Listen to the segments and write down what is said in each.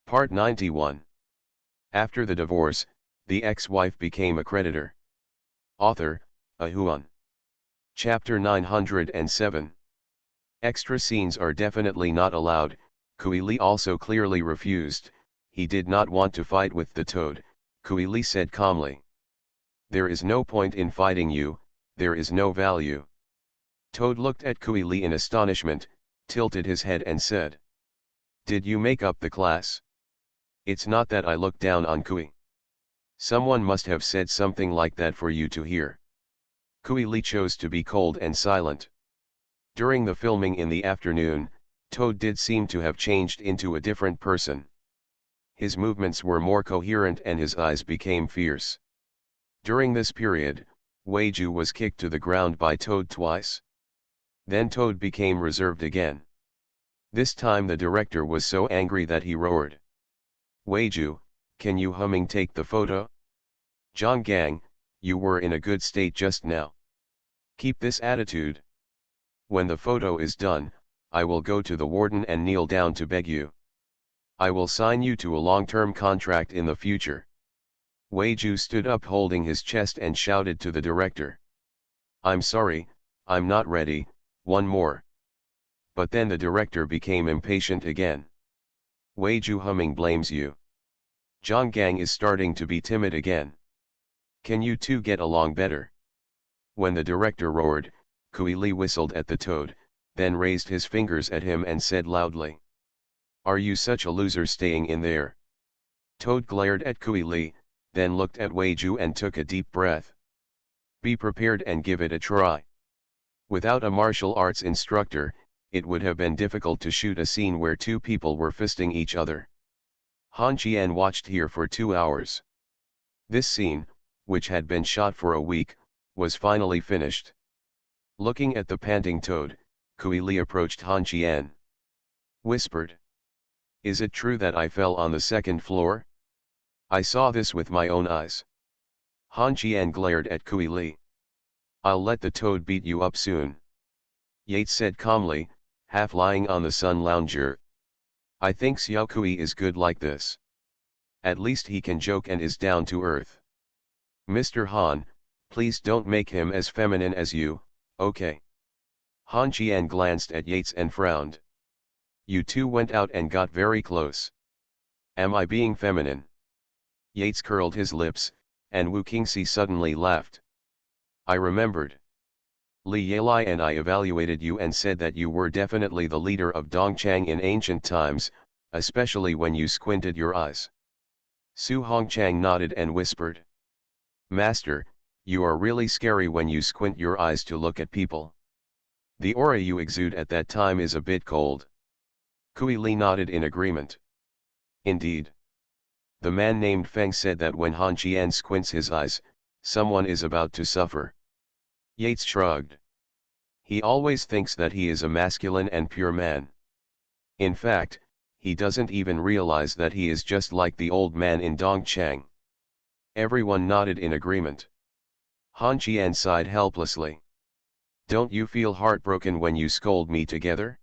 Part 91. After the divorce, the ex-wife became a creditor. Author, Ahuan. Chapter 907. Extra scenes are definitely not allowed. Kui Li also clearly refused. He did not want to fight with the toad. Kui Li said calmly. There is no point in fighting you, there is no value. Toad looked at Kui Li in astonishment, tilted his head and said. Did you make up the class? It's not that I look down on Kui. Someone must have said something like that for you to hear. Kui Li chose to be cold and silent. During the filming in the afternoon, Toad did seem to have changed into a different person. His movements were more coherent and his eyes became fierce. During this period, Weiju was kicked to the ground by Toad twice. Then Toad became reserved again. This time the director was so angry that he roared. Weiju, can you humming take the photo? Zhang Gang, you were in a good state just now. Keep this attitude. When the photo is done, I will go to the warden and kneel down to beg you. I will sign you to a long-term contract in the future. Weiju stood up holding his chest and shouted to the director. I'm sorry, I'm not ready, one more. But then the director became impatient again. Weiju humming blames you. Zhang Gang is starting to be timid again. Can you two get along better? When the director roared, Kui Li whistled at the toad, then raised his fingers at him and said loudly. Are you such a loser staying in there? Toad glared at Kui Li, then looked at Weiju and took a deep breath. Be prepared and give it a try. Without a martial arts instructor, it would have been difficult to shoot a scene where two people were fisting each other. Han Qian watched here for 2 hours. This scene, which had been shot for a week, was finally finished. Looking at the panting toad, Kui Li approached Han Qian. Whispered. Is it true that I fell on the second floor? I saw this with my own eyes. Han Qian glared at Kui Li. I'll let the toad beat you up soon. Yates said calmly, half lying on the sun lounger. I think Xiao Kui is good like this. At least he can joke and is down to earth. Mr. Han, please don't make him as feminine as you, okay? Han Qian glanced at Yates and frowned. You two went out and got very close. Am I being feminine? Yates curled his lips, and Wu Qingxi suddenly laughed. I remembered. Li Yalai and I evaluated you and said that you were definitely the leader of Dongchang in ancient times, especially when you squinted your eyes. Su Hongchang nodded and whispered. Master, you are really scary when you squint your eyes to look at people. The aura you exude at that time is a bit cold. Kui Li nodded in agreement. Indeed. The man named Feng said that when Han Qian squints his eyes, someone is about to suffer. Yates shrugged. He always thinks that he is a masculine and pure man. In fact, he doesn't even realize that he is just like the old man in Dongchang. Everyone nodded in agreement. Han Qian sighed helplessly. Don't you feel heartbroken when you scold me together?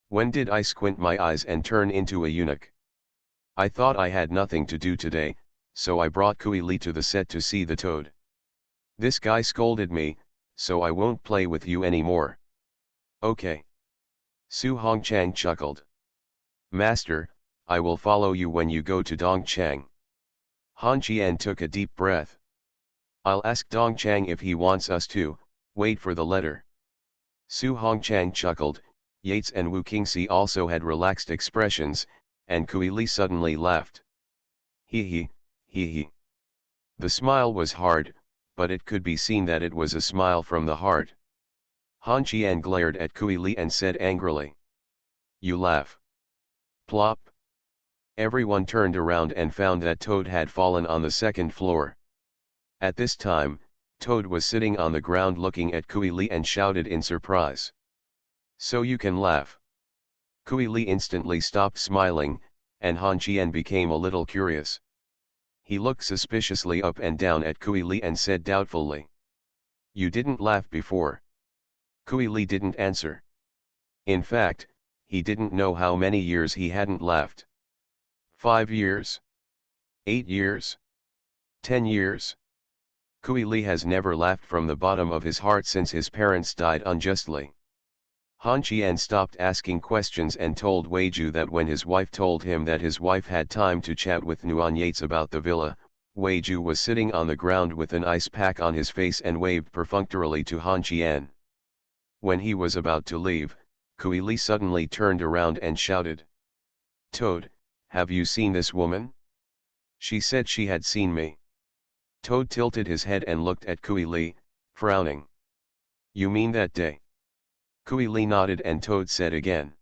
When did I squint my eyes and turn into a eunuch? I thought I had nothing to do today, so I brought Kui Li to the set to see the toad. This guy scolded me, so I won't play with you anymore. Okay. Su Hongchang chuckled. Master, I will follow you when you go to Dongchang. Han Qian took a deep breath. I'll ask Dongchang if he wants us to, wait for the letter. Su Hongchang chuckled, Yates and Wu Qingxi also had relaxed expressions, and Kui Li suddenly laughed. Hee hee. The smile was hard, but it could be seen that it was a smile from the heart. Han Qian glared at Kui Li and said angrily. You laugh. Plop. Everyone turned around and found that Toad had fallen on the second floor. At this time, Toad was sitting on the ground looking at Kui Li and shouted in surprise. So you can laugh. Kui Li instantly stopped smiling, and Han Qian became a little curious. He looked suspiciously up and down at Kui Li and said doubtfully. You didn't laugh before. Kui Li didn't answer. In fact, he didn't know how many years he hadn't laughed. 5 years? 8 years? 10 years? Kui Li has never laughed from the bottom of his heart since his parents died unjustly. Han Qian stopped asking questions and told Weiju that when his wife told him that his wife had time to chat with Nguyen Yates about the villa, Weiju was sitting on the ground with an ice pack on his face and waved perfunctorily to Han Qian. When he was about to leave, Kui Li suddenly turned around and shouted, "Toad, have you seen this woman? She said she had seen me." Toad tilted his head and looked at Kui Li, frowning. "You mean that day?" Kui Li nodded and Toad said again,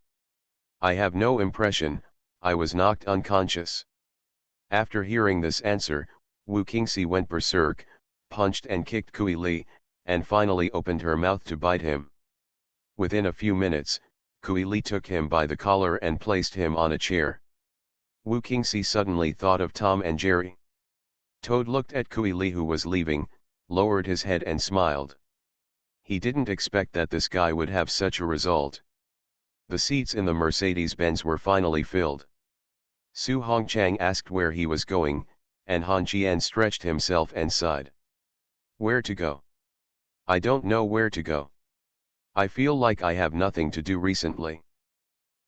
"I have no impression, I was knocked unconscious." After hearing this answer, Wu Qingxi went berserk, punched and kicked Kui Li, and finally opened her mouth to bite him. Within a few minutes, Kui Li took him by the collar and placed him on a chair. Wu Qingxi suddenly thought of Tom and Jerry. Toad looked at Kui Li, who was leaving, lowered his head and smiled. He didn't expect that this guy would have such a result. The seats in the Mercedes-Benz were finally filled. Su Hongchang asked where he was going, and Han Qian stretched himself and sighed. "Where to go? I don't know where to go. I feel like I have nothing to do recently."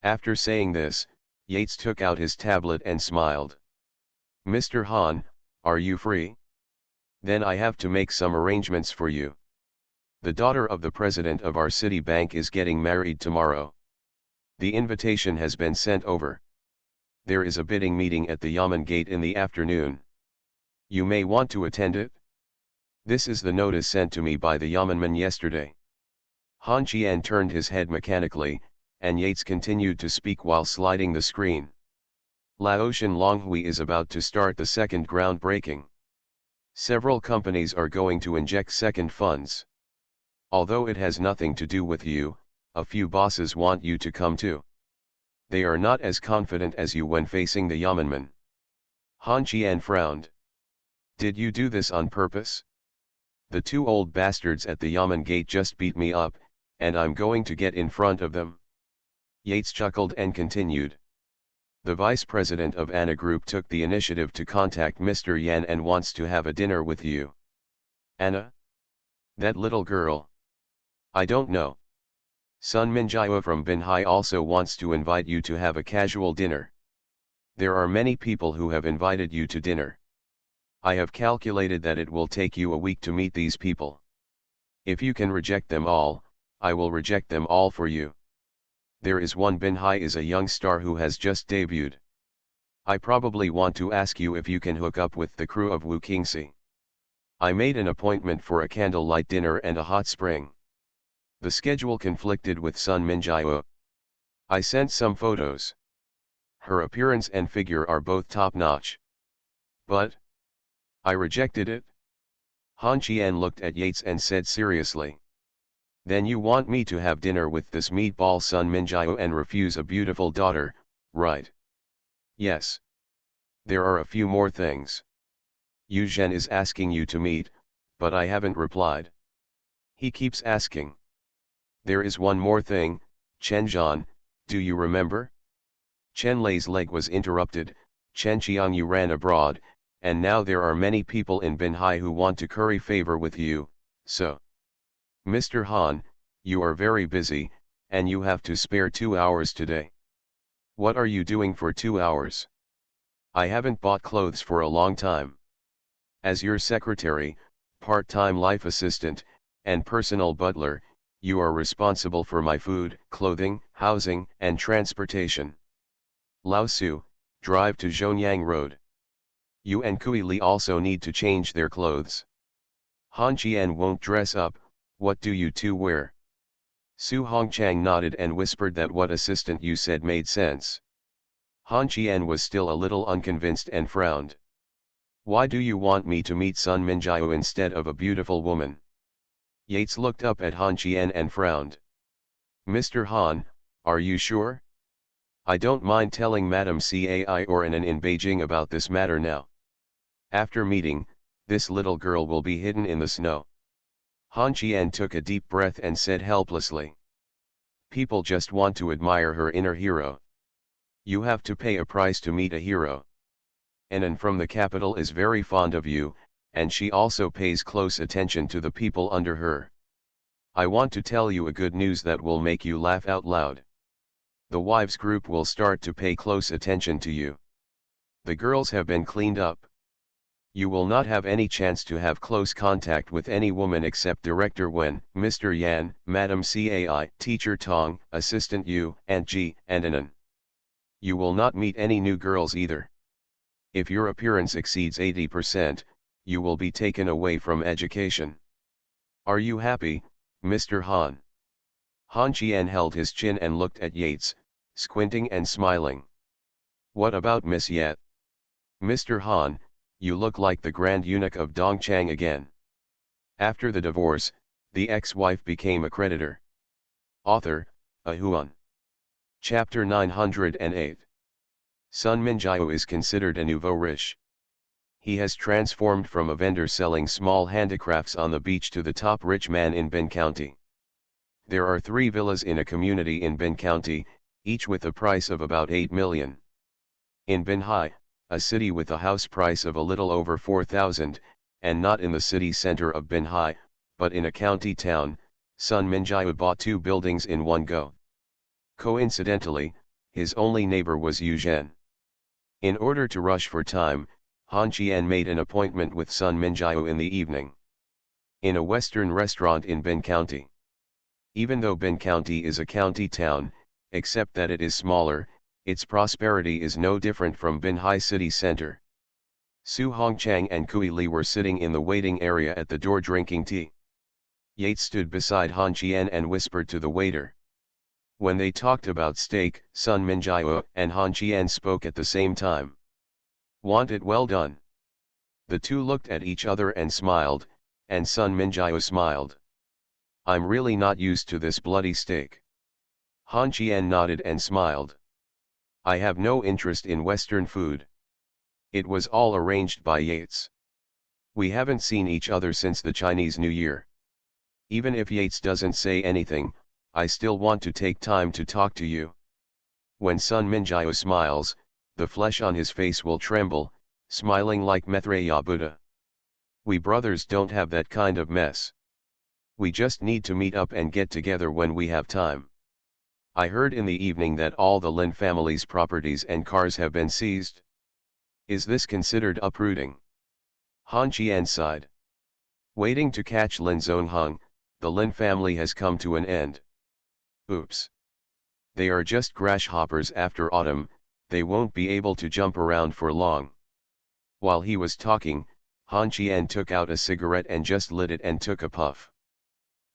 After saying this, Yates took out his tablet and smiled. "Mr. Han, are you free? Then I have to make some arrangements for you. The daughter of the president of our city bank is getting married tomorrow. The invitation has been sent over. There is a bidding meeting at the Yamen Gate in the afternoon. You may want to attend it. This is the notice sent to me by the Yamenman yesterday." Han Qian turned his head mechanically, and Yates continued to speak while sliding the screen. "Laotian Longhui is about to start the second groundbreaking. Several companies are going to inject second funds. Although it has nothing to do with you, a few bosses want you to come too. They are not as confident as you when facing the Yamenman." Han Qian frowned. "Did you do this on purpose? The two old bastards at the Yamen Gate just beat me up, and I'm going to get in front of them." Yates chuckled and continued. "The vice president of Anna Group took the initiative to contact Mr. Yan and wants to have a dinner with you." "Anna? That little girl? I don't know. Sun Minjiao from Binhai also wants to invite you to have a casual dinner. There are many people who have invited you to dinner. I have calculated that it will take you a week to meet these people. If you can reject them all, I will reject them all for you. There is one. Binhai is a young star who has just debuted. I probably want to ask you if you can hook up with the crew of Wu Qingxi. I made an appointment for a candlelight dinner and a hot spring. The schedule conflicted with Sun Minjiao. I sent some photos. Her appearance and figure are both top-notch. But I rejected it." Han Qian looked at Yates and said seriously, "Then you want me to have dinner with this meatball Sun Minjiao and refuse a beautiful daughter, right?" "Yes. There are a few more things. Yu Zhen is asking you to meet, but I haven't replied. He keeps asking. There is one more thing, Chen Zhan, do you remember?" Chen Lei's leg was interrupted. "Chen Qiangyu ran abroad, and now there are many people in Binhai who want to curry favor with you, so. Mr. Han, you are very busy, and you have to spare 2 hours today. What are you doing for 2 hours? I haven't bought clothes for a long time. As your secretary, part-time life assistant, and personal butler, you are responsible for my food, clothing, housing, and transportation. Lao Su, drive to Zhonyang Road. You and Kui Li also need to change their clothes. Han Qian won't dress up, what do you two wear?" Su Hongchang nodded and whispered that what assistant you said made sense. Han Qian was still a little unconvinced and frowned. "Why do you want me to meet Sun Minjiao instead of a beautiful woman?" Yates looked up at Han Qian and frowned. "Mr. Han, are you sure? I don't mind telling Madam Cai Oranan in Beijing about this matter now. After meeting, this little girl will be hidden in the snow." Han Qian took a deep breath and said helplessly, "People just want to admire her inner hero. You have to pay a price to meet a hero. Anan from the capital is very fond of you, and she also pays close attention to the people under her. I want to tell you a good news that will make you laugh out loud. The wives group will start to pay close attention to you. The girls have been cleaned up. You will not have any chance to have close contact with any woman except Director Wen, Mr. Yan, Madam Cai, Teacher Tong, Assistant Yu, Aunt Ji, and Anan. You will not meet any new girls either. If your appearance exceeds 80%, you will be taken away from education. Are you happy, Mr. Han? Han Qian held his chin and looked at Yates, squinting and smiling. What about Miss Yet? Mr. Han, you look like the Grand Eunuch of Dongchang again. After the divorce, the ex-wife became a creditor. Author, A Huan. Chapter 908. Sun Minjiao is considered a nouveau riche. He has transformed from a vendor selling small handicrafts on the beach to the top rich man in Bin County. There are 3 villas in a community in Bin County, each with a price of about 8 million. In Bin Hai, a city with a house price of a little over 4,000, and not in the city center of Bin Hai, but in a county town, Sun Minjiao bought 2 buildings in one go. Coincidentally, his only neighbor was Yu Zhen. In order to rush for time, Han Qian made an appointment with Sun Minjiao in the evening. In a western restaurant in Bin County. Even though Bin County is a county town, except that it is smaller, its prosperity is no different from Bin Hai city center. Su Hongchang and Kui Li were sitting in the waiting area at the door drinking tea. Yates stood beside Han Qian and whispered to the waiter. When they talked about steak, Sun Minjiao and Han Qian spoke at the same time. Want it well done? The two looked at each other and smiled, and Sun Minjiao smiled. I'm really not used to this bloody steak. Han Qian nodded and smiled. I have no interest in Western food. It was all arranged by Yates. We haven't seen each other since the Chinese New Year. Even if Yates doesn't say anything, I still want to take time to talk to you. When Sun Minjiao smiles, the flesh on his face will tremble, smiling like Maitreya Buddha. We brothers don't have that kind of mess. We just need to meet up and get together when we have time. I heard in the evening that all the Lin family's properties and cars have been seized. Is this considered uprooting? Han Qian sighed. Waiting to catch Lin Zongheng, the Lin family has come to an end. Oops. They are just grasshoppers after autumn, they won't be able to jump around for long. While he was talking, Han Qian took out a cigarette and just lit it and took a puff.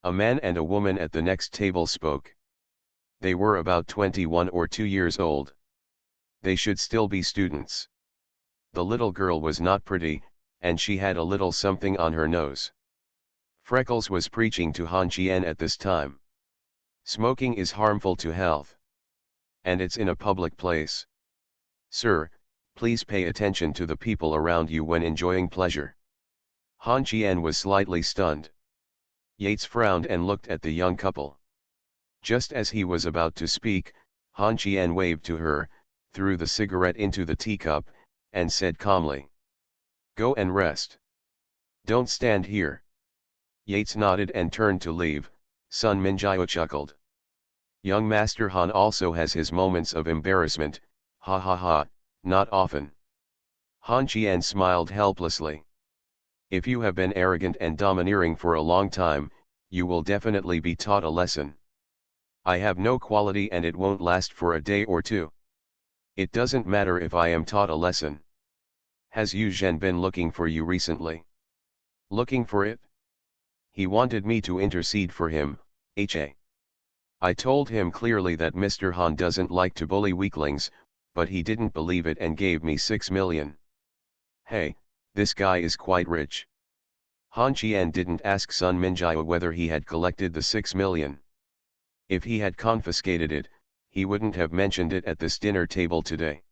A man and a woman at the next table spoke. They were about 21 or 2 years old. They should still be students. The little girl was not pretty, and she had a little something on her nose. Freckles was preaching to Han Qian at this time. Smoking is harmful to health. And it's in a public place. Sir, please pay attention to the people around you when enjoying pleasure. Han Qian was slightly stunned. Yates frowned and looked at the young couple. Just as he was about to speak, Han Qian waved to her, threw the cigarette into the teacup, and said calmly. Go and rest. Don't stand here. Yates nodded and turned to leave. Sun Minjiao chuckled. Young Master Han also has his moments of embarrassment, ha ha ha, not often. Han Qian smiled helplessly. If you have been arrogant and domineering for a long time, you will definitely be taught a lesson. I have no quality and it won't last for a day or two. It doesn't matter if I am taught a lesson. Has Yu Zhen been looking for you recently? Looking for it? He wanted me to intercede for him, ha. I told him clearly that Mr. Han doesn't like to bully weaklings, but he didn't believe it and gave me 6 million. Hey, this guy is quite rich. Han Qian didn't ask Sun Minjiao whether he had collected the 6 million. If he had confiscated it, he wouldn't have mentioned it at this dinner table today.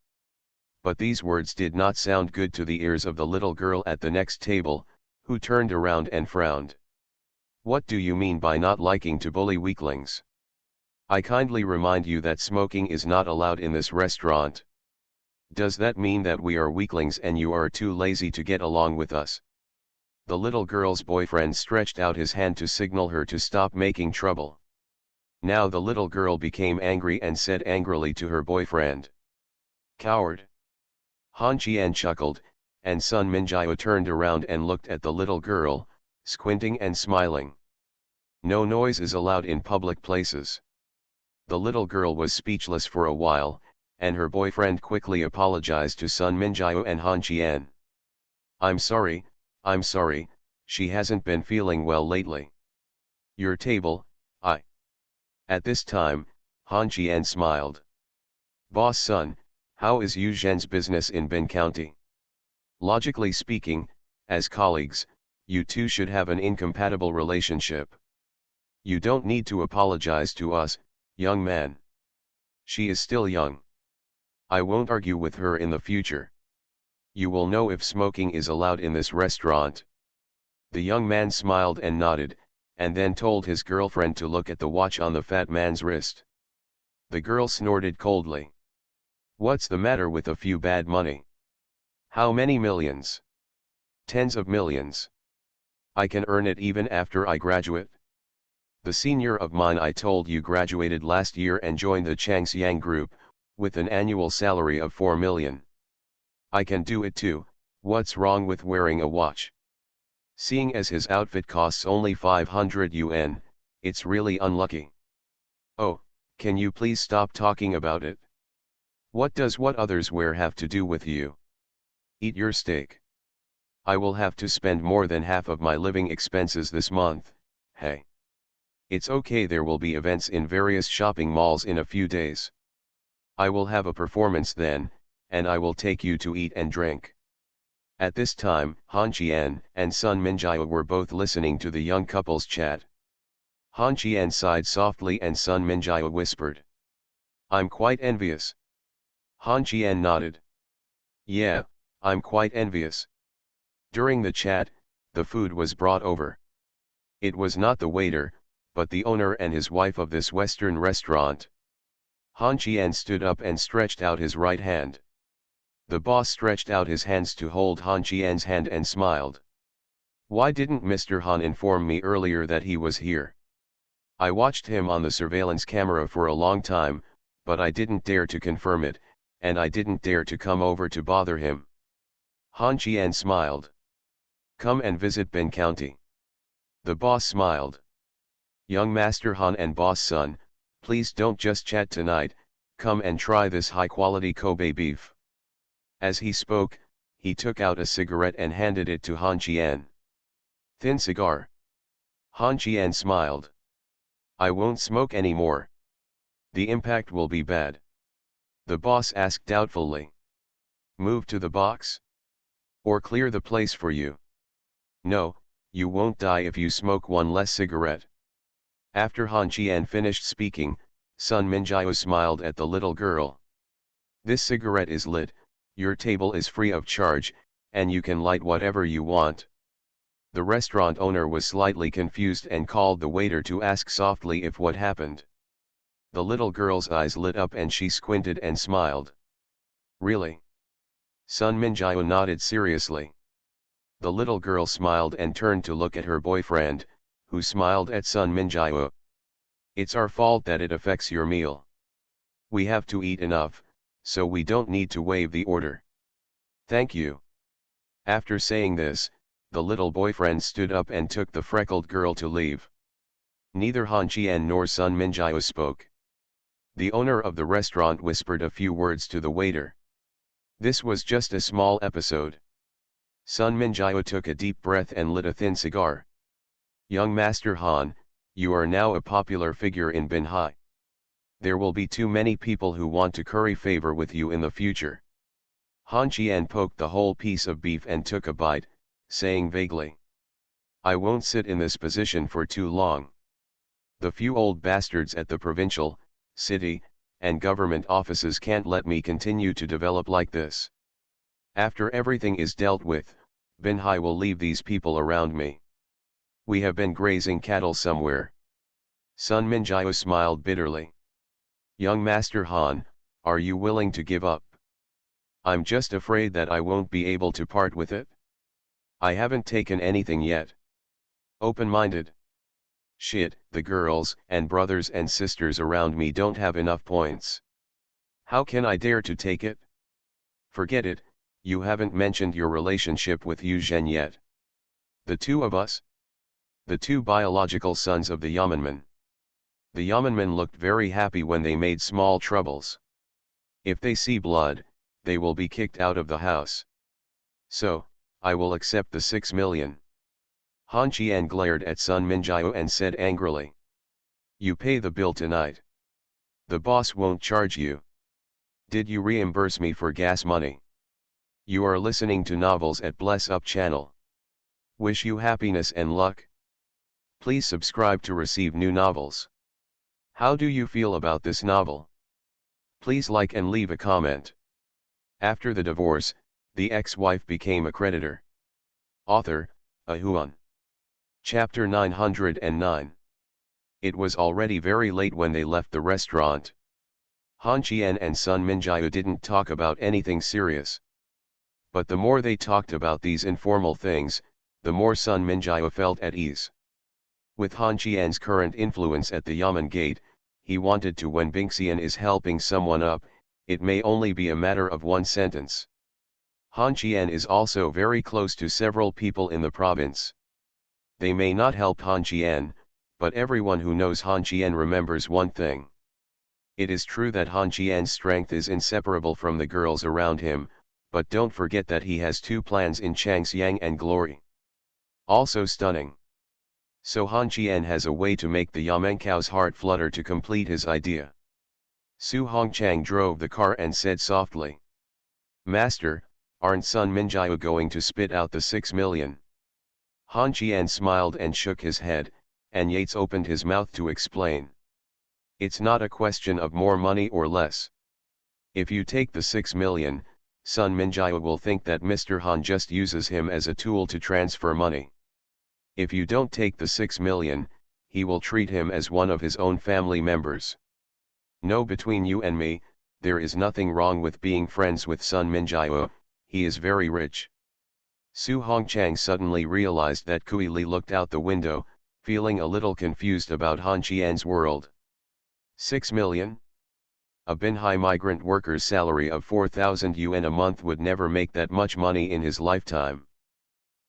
But these words did not sound good to the ears of the little girl at the next table, who turned around and frowned. What do you mean by not liking to bully weaklings? I kindly remind you that smoking is not allowed in this restaurant. Does that mean that we are weaklings and you are too lazy to get along with us? The little girl's boyfriend stretched out his hand to signal her to stop making trouble. Now the little girl became angry and said angrily to her boyfriend, "Coward." Han Qian chuckled, and Sun Minjiao turned around and looked at the little girl, squinting and smiling. No noise is allowed in public places. The little girl was speechless for a while, and her boyfriend quickly apologized to Sun Minjiao and Han Qian. I'm sorry, she hasn't been feeling well lately. Your table, I. At this time, Han Qian smiled. Boss Sun, how is Yu Zhen's business in Bin County? Logically speaking, as colleagues, you two should have an incompatible relationship. You don't need to apologize to us, young man. She is still young. I won't argue with her in the future. You will know if smoking is allowed in this restaurant. The young man smiled and nodded, and then told his girlfriend to look at the watch on the fat man's wrist. The girl snorted coldly. What's the matter with a few bad money? How many millions? Tens of millions. I can earn it even after I graduate. The senior of mine I told you graduated last year and joined the Changxiang group, with an annual salary of 4 million. I can do it too. What's wrong with wearing a watch? Seeing as his outfit costs only 500 yuan, it's really unlucky. Oh, can you please stop talking about it? What does what others wear have to do with you? Eat your steak. I will have to spend more than half of my living expenses this month, hey. It's okay, there will be events in various shopping malls in a few days. I will have a performance then, and I will take you to eat and drink. At this time, Han Qian and Sun Minjiao were both listening to the young couple's chat. Han Qian sighed softly and Sun Minjiao whispered, I'm quite envious. Han Qian nodded. Yeah, I'm quite envious. During the chat, the food was brought over. It was not the waiter, but the owner and his wife of this Western restaurant. Han Qian stood up and stretched out his right hand. The boss stretched out his hands to hold Han Qian's hand and smiled. Why didn't Mr. Han inform me earlier that he was here? I watched him on the surveillance camera for a long time, but I didn't dare to confirm it, and I didn't dare to come over to bother him. Han Qian smiled. Come and visit Bin County. The boss smiled. Young Master Han and Boss Sun, please don't just chat tonight, come and try this high-quality Kobe beef. As he spoke, he took out a cigarette and handed it to Han Qian. Thin cigar. Han Qian smiled. I won't smoke anymore. The impact will be bad. The boss asked doubtfully. Move to the box? Or clear the place for you? No, you won't die if you smoke one less cigarette. After Han Qian finished speaking, Sun Minjiao smiled at the little girl. This cigarette is lit, your table is free of charge, and you can light whatever you want. The restaurant owner was slightly confused and called the waiter to ask softly if what happened. The little girl's eyes lit up and she squinted and smiled. Really? Sun Minjiao nodded seriously. The little girl smiled and turned to look at her boyfriend, who smiled at Sun Minjiao. It's our fault that it affects your meal. We have to eat enough, so we don't need to waive the order. Thank you. After saying this, the little boyfriend stood up and took the freckled girl to leave. Neither Han Qian nor Sun Minjiao spoke. The owner of the restaurant whispered a few words to the waiter. This was just a small episode. Sun Minjiao took a deep breath and lit a thin cigar. Young Master Han, you are now a popular figure in Binhai. There will be too many people who want to curry favor with you in the future. Han Qian poked the whole piece of beef and took a bite, saying vaguely, I won't sit in this position for too long. The few old bastards at the provincial, city, and government offices can't let me continue to develop like this. After everything is dealt with, Binhai will leave these people around me. We have been grazing cattle somewhere. Sun Minjiao smiled bitterly. Young Master Han, are you willing to give up? I'm just afraid that I won't be able to part with it. I haven't taken anything yet. Open-minded. Shit, the girls and brothers and sisters around me don't have enough points. How can I dare to take it? Forget it, you haven't mentioned your relationship with Yu Zhen yet. The two of us? The two biological sons of the Yamanmen. The Yamanmen looked very happy when they made small troubles. If they see blood, they will be kicked out of the house. So, I will accept the 6 million. Han Qian glared at Sun Minjiao and said angrily. You pay the bill tonight. The boss won't charge you. Did you reimburse me for gas money? You are listening to novels at Bless Up channel. Wish you happiness and luck. Please subscribe to receive new novels. How do you feel about this novel? Please like and leave a comment. After the divorce, the ex-wife became a creditor. Author, Ahuan. Chapter 909. It was already very late when they left the restaurant. Han Qian and Sun Minjiao didn't talk about anything serious. But the more they talked about these informal things, the more Sun Minjiao felt at ease. With Han Qian's current influence at the Yamen gate, he wanted to when Bingxian is helping someone up, it may only be a matter of one sentence. Han Qian is also very close to several people in the province. They may not help Han Qian, but everyone who knows Han Qian remembers one thing. It is true that Han Qian's strength is inseparable from the girls around him, but don't forget that he has two plans in Changxiang and Glory. Also stunning. So Han Qian has a way to make the Yamenkao's heart flutter to complete his idea. Su Hongchang drove the car and said softly. Master, aren't Sun Minjiao going to spit out the 6 million? Han Qian smiled and shook his head, and Yates opened his mouth to explain. It's not a question of more money or less. If you take the 6 million, Sun Minjiao will think that Mr. Han just uses him as a tool to transfer money. If you don't take the 6 million, he will treat him as one of his own family members. No, between you and me, there is nothing wrong with being friends with Sun Minjiao, he is very rich. Su Hongchang suddenly realized that Kui Li looked out the window, feeling a little confused about Han Qian's world. 6 million? A Binhai migrant worker's salary of 4,000 yuan a month would never make that much money in his lifetime.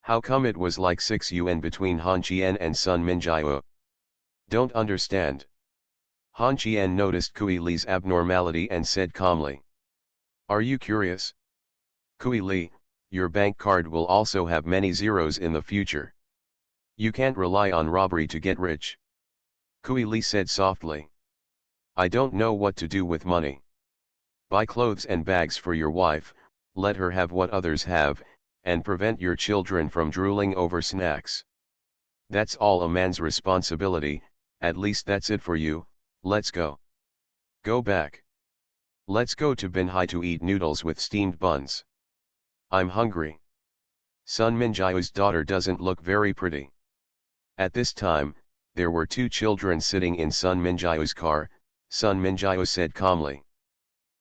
How come it was like 6 yuan between Han Qian and Sun Minjiao? Don't understand. Han Qian noticed Kui Li's abnormality and said calmly. Are you curious? Kui Li, your bank card will also have many zeros in the future. You can't rely on robbery to get rich. Kui Li said softly. I don't know what to do with money. Buy clothes and bags for your wife, let her have what others have, and prevent your children from drooling over snacks. That's all a man's responsibility, at least that's it for you, let's go. Go back. Let's go to Binhai to eat noodles with steamed buns. I'm hungry. Sun Minjiao's daughter doesn't look very pretty. At this time, there were two children sitting in Sun Minjiao's car. Sun Minjiao said calmly.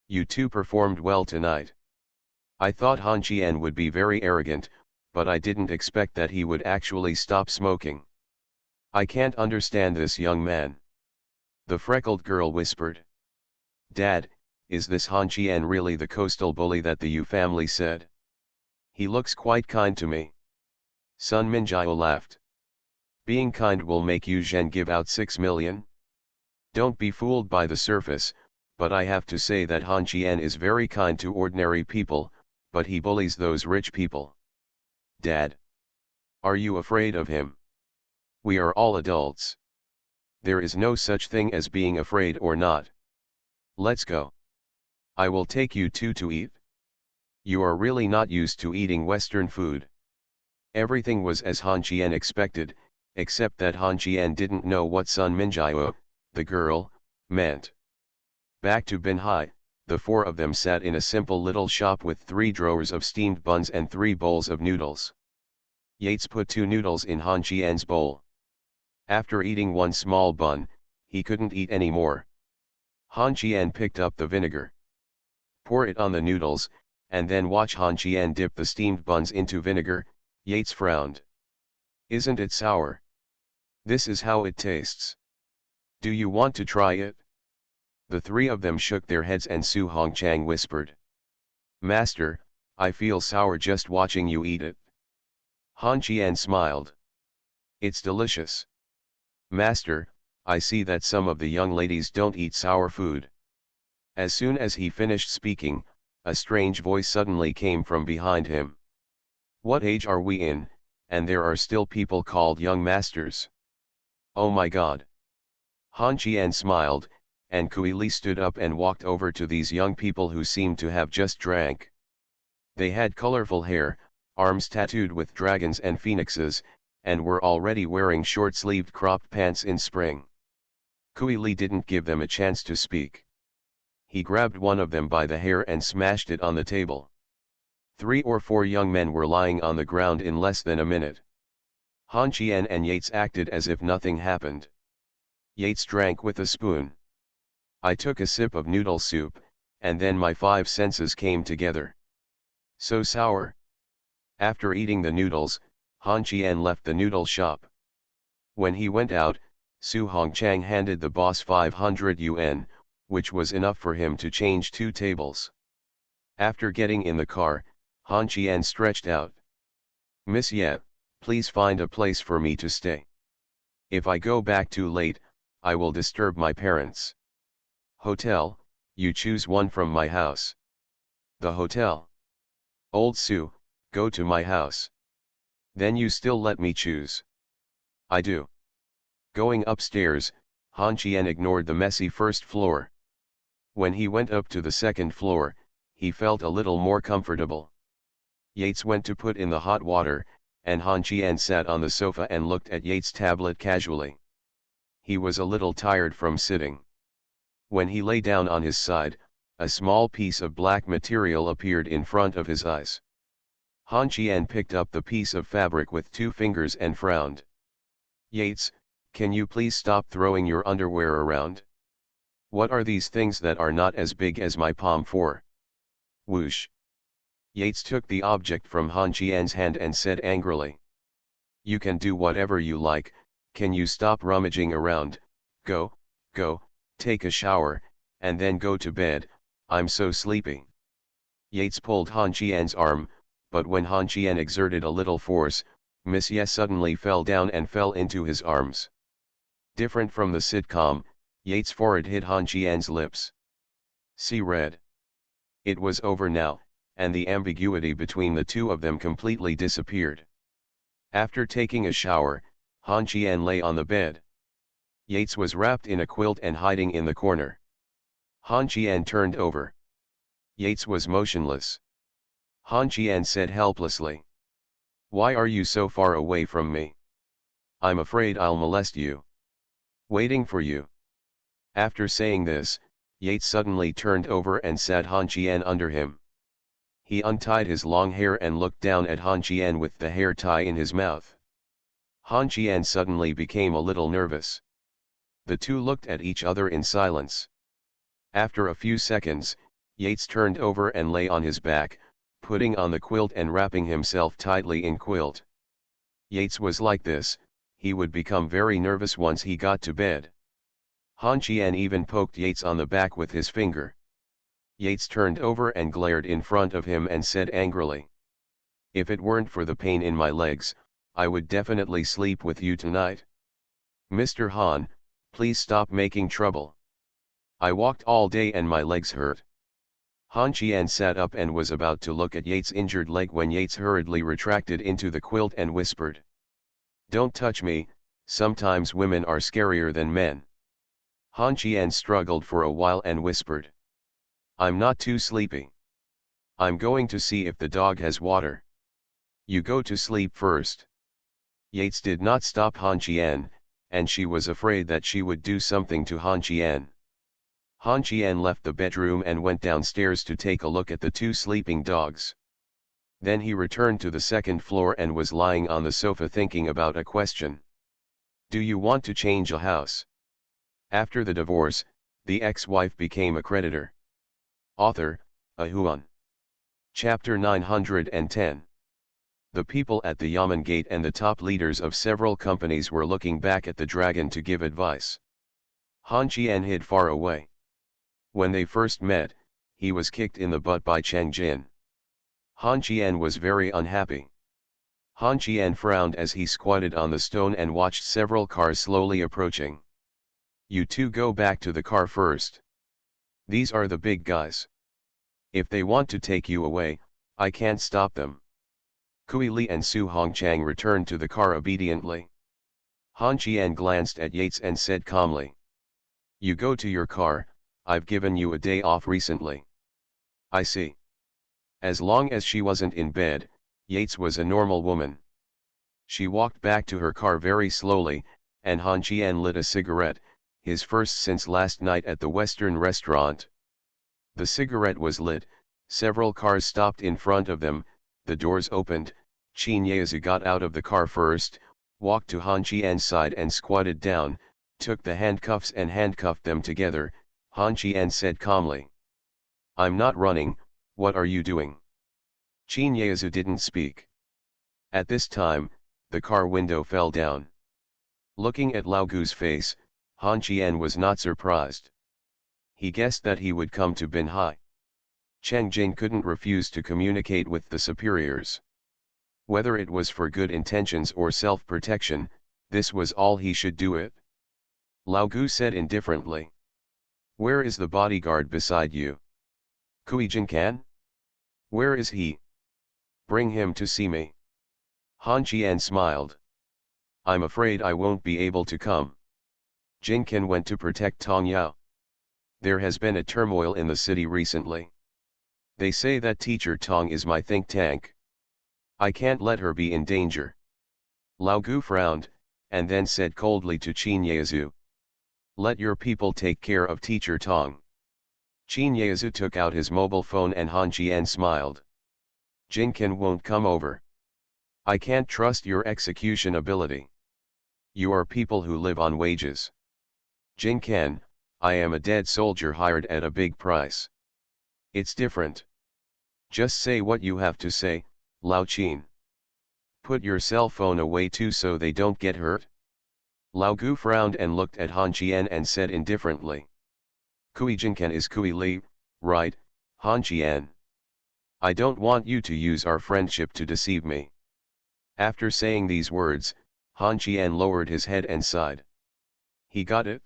You two performed well tonight. I thought Han Qian would be very arrogant, but I didn't expect that he would actually stop smoking. I can't understand this young man. The freckled girl whispered. Dad, is this Han Qian really the coastal bully that the Yu family said? He looks quite kind to me. Sun Minjiao laughed. Being kind will make Yu Zhen give out 6 million? Don't be fooled by the surface, but I have to say that Han Qian is very kind to ordinary people, but he bullies those rich people. Dad. Are you afraid of him? We are all adults. There is no such thing as being afraid or not. Let's go. I will take you two to eat. You are really not used to eating Western food. Everything was as Han Qian expected, except that Han Qian didn't know what Sun Minjiao, the girl, meant. Back to Binhai, the four of them sat in a simple little shop with 3 drawers of steamed buns and 3 bowls of noodles. Yates put 2 noodles in Han Qian's bowl. After eating 1 small bun, he couldn't eat any more. Han Qian picked up the vinegar. Pour it on the noodles, and then watch Han Qian dip the steamed buns into vinegar. Yates frowned. Isn't it sour? This is how it tastes. Do you want to try it? The three of them shook their heads and Su Hongchang whispered. Master, I feel sour just watching you eat it. Han Qian smiled. It's delicious. Master, I see that some of the young ladies don't eat sour food. As soon as he finished speaking, a strange voice suddenly came from behind him. What age are we in, and there are still people called young masters? Oh my God. Han Qian smiled, and Kui Li stood up and walked over to these young people who seemed to have just drank. They had colorful hair, arms tattooed with dragons and phoenixes, and were already wearing short-sleeved cropped pants in spring. Kui Li didn't give them a chance to speak. He grabbed one of them by the hair and smashed it on the table. 3 or 4 young men were lying on the ground in less than a minute. Han Qian and Yates acted as if nothing happened. Yates drank with a spoon. I took a sip of noodle soup, and then my 5 senses came together. So sour. After eating the noodles, Han Qian left the noodle shop. When he went out, Su Hongchang handed the boss 500 yuan, which was enough for him to change 2 tables. After getting in the car, Han Qian stretched out. Miss Ye, please find a place for me to stay. If I go back too late, I will disturb my parents. Hotel, you choose one from my house. The hotel. Old Su, go to my house. Then you still let me choose. I do. Going upstairs, Han Qian ignored the messy first floor. When he went up to the second floor, he felt a little more comfortable. Yates went to put in the hot water, and Han Qian sat on the sofa and looked at Yates' tablet casually. He was a little tired from sitting. When he lay down on his side, a small piece of black material appeared in front of his eyes. Han Qian picked up the piece of fabric with 2 fingers and frowned. Yates, can you please stop throwing your underwear around? What are these things that are not as big as my palm for? Whoosh. Yates took the object from Han Qian's hand and said angrily. You can do whatever you like, can you stop rummaging around? Go, take a shower, and then go to bed, I'm so sleepy. Yates pulled Han Qian's arm, but when Han Qian exerted a little force, Miss Ye suddenly fell down and fell into his arms. Different from the sitcom, Yates' forehead hit Han Qian's lips. See red. It was over now, and the ambiguity between the two of them completely disappeared. After taking a shower, Han Qian lay on the bed. Yates was wrapped in a quilt and hiding in the corner. Han Qian turned over. Yates was motionless. Han Qian said helplessly. Why are you so far away from me? I'm afraid I'll molest you. Waiting for you. After saying this, Yates suddenly turned over and sat Han Qian under him. He untied his long hair and looked down at Han Qian with the hair tie in his mouth. Han Qian suddenly became a little nervous. The two looked at each other in silence. After a few seconds, Yates turned over and lay on his back, putting on the quilt and wrapping himself tightly in quilt. Yates was like this, he would become very nervous once he got to bed. Han Qian even poked Yates on the back with his finger. Yates turned over and glared in front of him and said angrily. If it weren't for the pain in my legs, I would definitely sleep with you tonight. Mr. Han, please stop making trouble. I walked all day and my legs hurt. Han Qian sat up and was about to look at Yates' injured leg when Yates hurriedly retracted into the quilt and whispered. Don't touch me, sometimes women are scarier than men. Han Qian struggled for a while and whispered. I'm not too sleepy. I'm going to see if the dog has water. You go to sleep first. Yates did not stop Han Qian, and she was afraid that she would do something to Han Qian. Han Qian left the bedroom and went downstairs to take a look at the 2 sleeping dogs. Then he returned to the second floor and was lying on the sofa thinking about a question. Do you want to change a house? After the divorce, The ex-wife became a creditor. Author, Ahuan. Chapter 910. The people at the Yamen Gate and the top leaders of several companies were looking back at the dragon to give advice. Han Qian hid far away. When they first met, he was kicked in the butt by Cheng Jin. Han Qian was very unhappy. Han Qian frowned as he squatted on the stone and watched several cars slowly approaching. You two go back to the car first. These are the big guys. If they want to take you away, I can't stop them. Kui Li and Su Hongchang returned to the car obediently. Han Qian glanced at Yates and said calmly. You go to your car, I've given you a day off recently. I see. As long as she wasn't in bed, Yates was a normal woman. She walked back to her car very slowly, and Han Qian lit a cigarette, his first since last night at the Western restaurant. The cigarette was lit, several cars stopped in front of them, the doors opened, Qin Yaozi got out of the car first, walked to Han Qian's side and squatted down, took the handcuffs and handcuffed them together. Han Qian said calmly. I'm not running, what are you doing? Qin Yaozi didn't speak. At this time, the car window fell down. Looking at Lao Gu's face, Han Qian was not surprised. He guessed that he would come to Binhai. Cheng Jin couldn't refuse to communicate with the superiors. Whether it was for good intentions or self-protection, this was all he should do it. Lao Gu said indifferently. Where is the bodyguard beside you? Kui Jin Kan? Where is he? Bring him to see me. Han Qian smiled. I'm afraid I won't be able to come. Jin Kan went to protect Tong Yao. There has been a turmoil in the city recently. They say that teacher Tong is my think tank. I can't let her be in danger. Lao Gu frowned, and then said coldly to Qin Yaozi. Let your people take care of teacher Tong. Qin Yaozi took out his mobile phone and Han Qian smiled. Jin Kan won't come over. I can't trust your execution ability. You are people who live on wages. Jin Kan, I am a dead soldier hired at a big price. It's different. Just say what you have to say, Lao Qin. Put your cell phone away too so they don't get hurt. Lao Gu frowned and looked at Han Qian and said indifferently. Kui Jin Kan is Kui Li, right, Han Qian? I don't want you to use our friendship to deceive me. After saying these words, Han Qian lowered his head and sighed. He got it?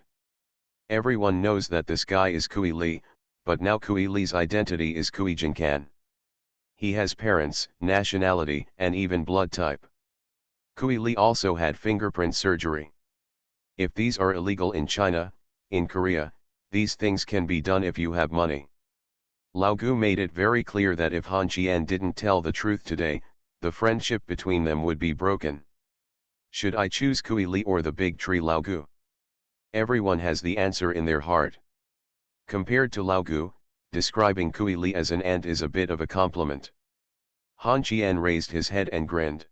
Everyone knows that this guy is Kui Li, but now Kui Li's identity is Kui Jin Kan. He has parents, nationality, and even blood type. Kui Li also had fingerprint surgery. If these are illegal in China, in Korea, these things can be done if you have money. Lao Gu made it very clear that if Han Qian didn't tell the truth today, the friendship between them would be broken. Should I choose Kui Li or the big tree Lao Gu? Everyone has the answer in their heart. Compared to Lao Gu, describing Kui Li as an ant is a bit of a compliment. Han Qian raised his head and grinned.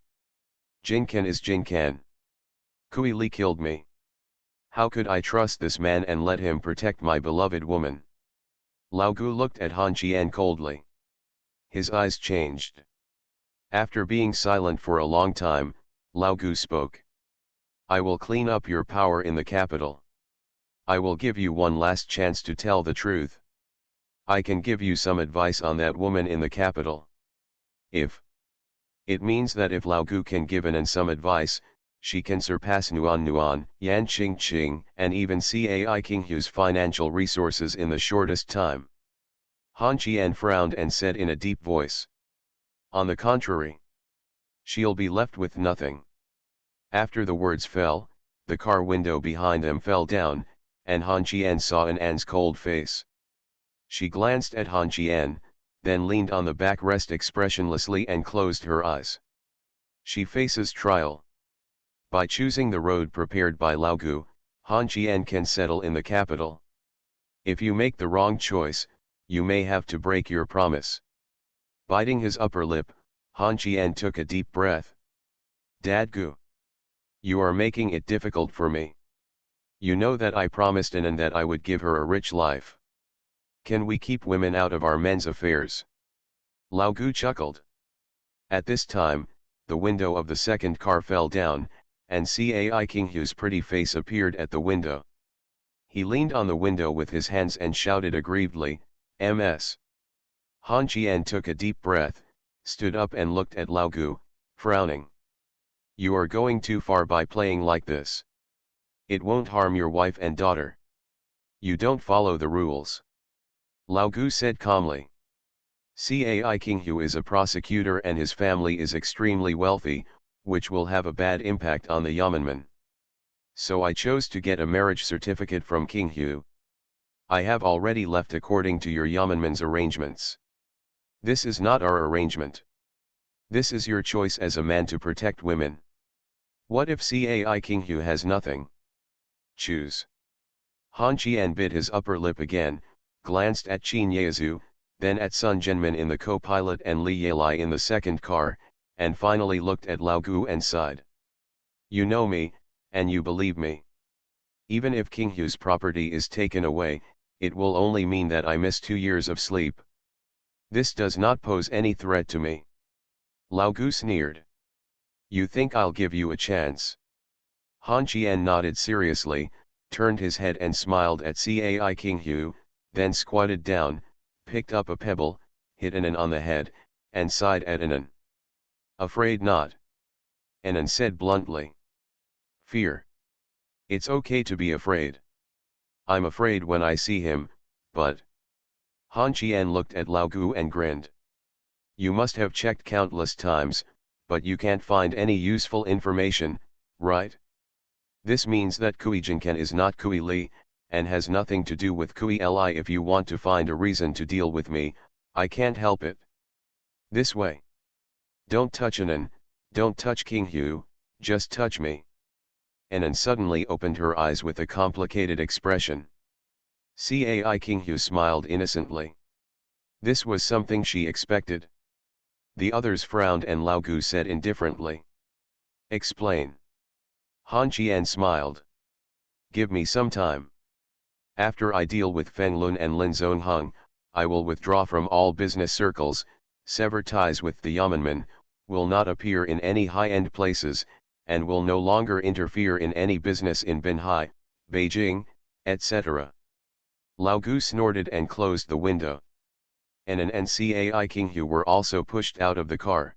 Jin Kan is Jin Kan. Kui Li killed me. How could I trust this man and let him protect my beloved woman? Lao Gu looked at Han Qian coldly. His eyes changed. After being silent for a long time, Lao Gu spoke. I will clean up your power in the capital. I will give you one last chance to tell the truth. I can give you some advice on that woman in the capital. If it means that if Lao Gu can give an some advice, she can surpass Nuan, Yan Qing, and even Cai King Hu's financial resources in the shortest time. Han Qian frowned and said in a deep voice. On the contrary. She'll be left with nothing. After the words fell, the car window behind them fell down, and Han Qian saw An's cold face. She glanced at Han Qian, then leaned on the backrest expressionlessly and closed her eyes. She faces trial. By choosing the road prepared by Lao Gu, Han Qian can settle in the capital. If you make the wrong choice, you may have to break your promise. Biting his upper lip, Han Qian took a deep breath. Dad Gu. You are making it difficult for me. You know that I promised Anan that I would give her a rich life. Can we keep women out of our men's affairs? Lao Gu chuckled. At this time, the window of the second car fell down, and Cai Kinghu's pretty face appeared at the window. He leaned on the window with his hands and shouted aggrievedly, "Ms." Han Qian took a deep breath, stood up and looked at Lao Gu, frowning. You are going too far by playing like this. It won't harm your wife and daughter. You don't follow the rules. Lao Gu said calmly. Cai Kinghu is a prosecutor and his family is extremely wealthy, which will have a bad impact on the Yamanman. So I chose to get a marriage certificate from Kinghu. I have already left according to your Yamanman's arrangements. This is not our arrangement. This is your choice as a man to protect women. What if Cai Kinghu has nothing? Choose. Han Qian bit his upper lip again, glanced at Qin Yezu, then at Sun Jinmin in the co-pilot and Li Yelai in the second car, and finally looked at Lao Gu and sighed. You know me, and you believe me. Even if Kinghu's property is taken away, it will only mean that I miss 2 years of sleep. This does not pose any threat to me. Lao Gu sneered. You think I'll give you a chance? Han Qian nodded seriously, turned his head and smiled at Cai Kinghu, then squatted down, picked up a pebble, hit Anan on the head, and sighed at Anan. Afraid not? Anan said bluntly. Fear. It's okay to be afraid. I'm afraid when I see him, but... Han Qian looked at Lao Gu and grinned. You must have checked countless times, but you can't find any useful information, right? This means that Kui Jinkan is not Kui Li, and has nothing to do with Kui Li. If you want to find a reason to deal with me, I can't help it. This way. Don't touch Anan, don't touch Kinghu, just touch me. Anan suddenly opened her eyes with a complicated expression. Cai Kinghu smiled innocently. This was something she expected. The others frowned and Lao Gu said indifferently. Explain. Han Qian smiled. Give me some time. After I deal with Feng Lun and Lin Zongheng, I will withdraw from all business circles, sever ties with the Yamanmen, will not appear in any high-end places, and will no longer interfere in any business in Binhai, Beijing, etc. Lao Gu snorted and closed the window. Anan and Cai Kinghu were also pushed out of the car.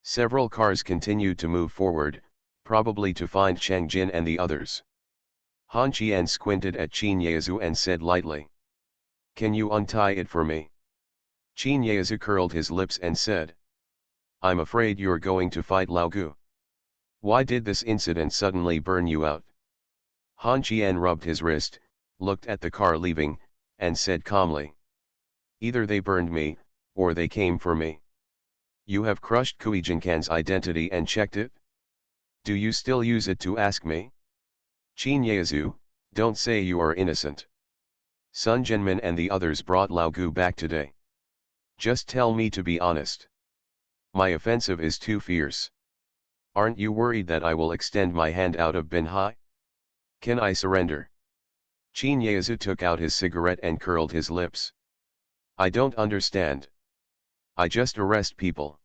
Several cars continued to move forward, probably to find Cheng Jin and the others. Han Qian squinted at Qin Yezu and said lightly. Can you untie it for me? Qin Yezu curled his lips and said. I'm afraid you're going to fight Lao Gu. Why did this incident suddenly burn you out? Han Qian rubbed his wrist, looked at the car leaving, and said calmly. Either they burned me, or they came for me. You have crushed Kui Jinkan's identity and checked it? Do you still use it to ask me? Qin Yezu, don't say you are innocent. Sun Jinmin and the others brought Lao Gu back today. Just tell me to be honest. My offensive is too fierce. Aren't you worried that I will extend my hand out of Binhai? Can I surrender? Qin Yezu took out his cigarette and curled his lips. I don't understand. I just arrest people.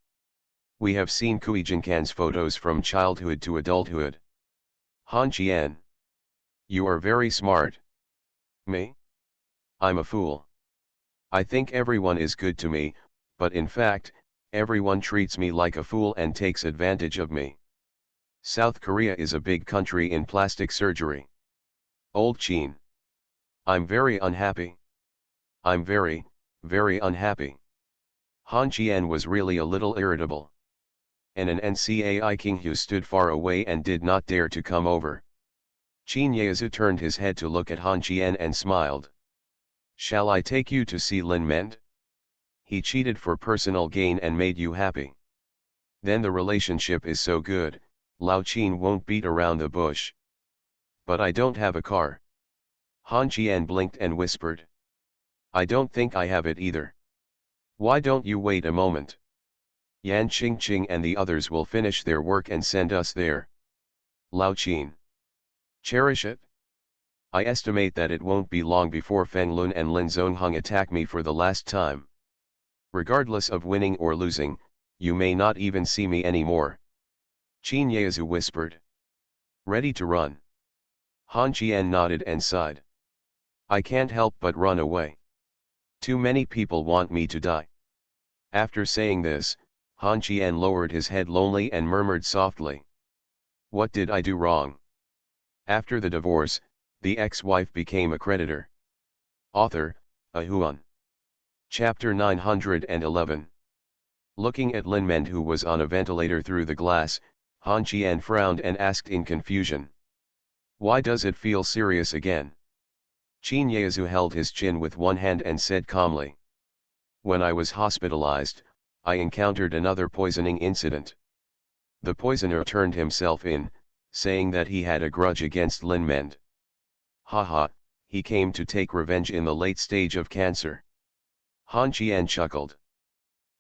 We have seen Kui Jinkan's photos from childhood to adulthood. Han Qian. You are very smart. Me? I'm a fool. I think everyone is good to me, but in fact, everyone treats me like a fool and takes advantage of me. South Korea is a big country in plastic surgery. Old Qin. I'm very unhappy. I'm very, very unhappy. Han Qian was really a little irritable. Anan and Cai Kinghu stood far away and did not dare to come over. Qin Yezu turned his head to look at Han Qian and smiled. Shall I take you to see Lin Mend? He cheated for personal gain and made you happy. Then the relationship is so good, Lao Qin won't beat around the bush. But I don't have a car. Han Qian blinked and whispered. I don't think I have it either. Why don't you wait a moment? Yan Qingqing and the others will finish their work and send us there. Lao Qin. Cherish it. I estimate that it won't be long before Feng Lun and Lin Zongheng attack me for the last time. Regardless of winning or losing, you may not even see me anymore. Qin Yaozu whispered. Ready to run? Han Qian nodded and sighed. I can't help but run away. Too many people want me to die. After saying this, Han Qian lowered his head lonely and murmured softly. What did I do wrong? After the divorce, the ex-wife became a creditor. Author, A Huan. Chapter 911. Looking at Lin Mend, who was on a ventilator through the glass, Han Qian frowned and asked in confusion. Why does it feel serious again? Qin Yaozu held his chin with one hand and said calmly. When I was hospitalized, I encountered another poisoning incident. The poisoner turned himself in, saying that he had a grudge against Lin Mend. Haha, he came to take revenge in the late stage of cancer. Han Qian chuckled.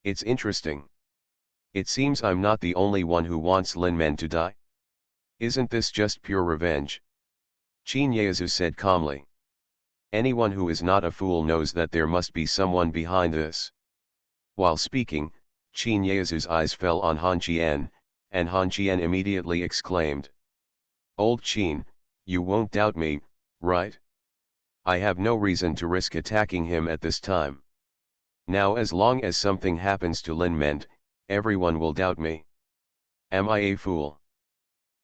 It's interesting. It seems I'm not the only one who wants Lin Mend to die. Isn't this just pure revenge? Qin Yaozu said calmly. Anyone who is not a fool knows that there must be someone behind this. While speaking, Qin Yaozu's eyes fell on Han Qian, and Han Qian immediately exclaimed. Old Qin, you won't doubt me, right? I have no reason to risk attacking him at this time. Now as long as something happens to Lin Mend, everyone will doubt me. Am I a fool?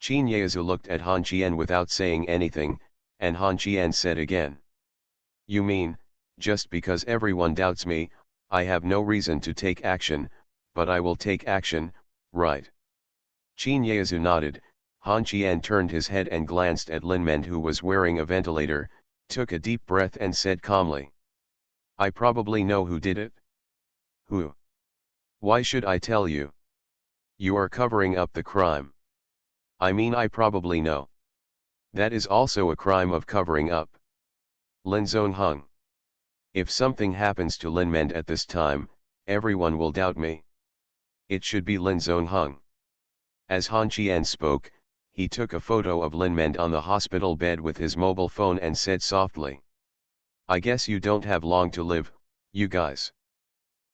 Qin Yaozu looked at Han Qian without saying anything, and Han Qian said again. You mean, just because everyone doubts me, I have no reason to take action, but I will take action, right? Qin Yaozu nodded. Han Qian turned his head and glanced at Lin Mend, who was wearing a ventilator, took a deep breath and said calmly. I probably know who did it. Who? Why should I tell you? You are covering up the crime. I mean, I probably know. That is also a crime of covering up. Lin Zongheng. If something happens to Lin Mend at this time, everyone will doubt me. It should be Lin Zongheng. As Han Qian spoke, he took a photo of Lin Mend on the hospital bed with his mobile phone and said softly. I guess you don't have long to live, you guys.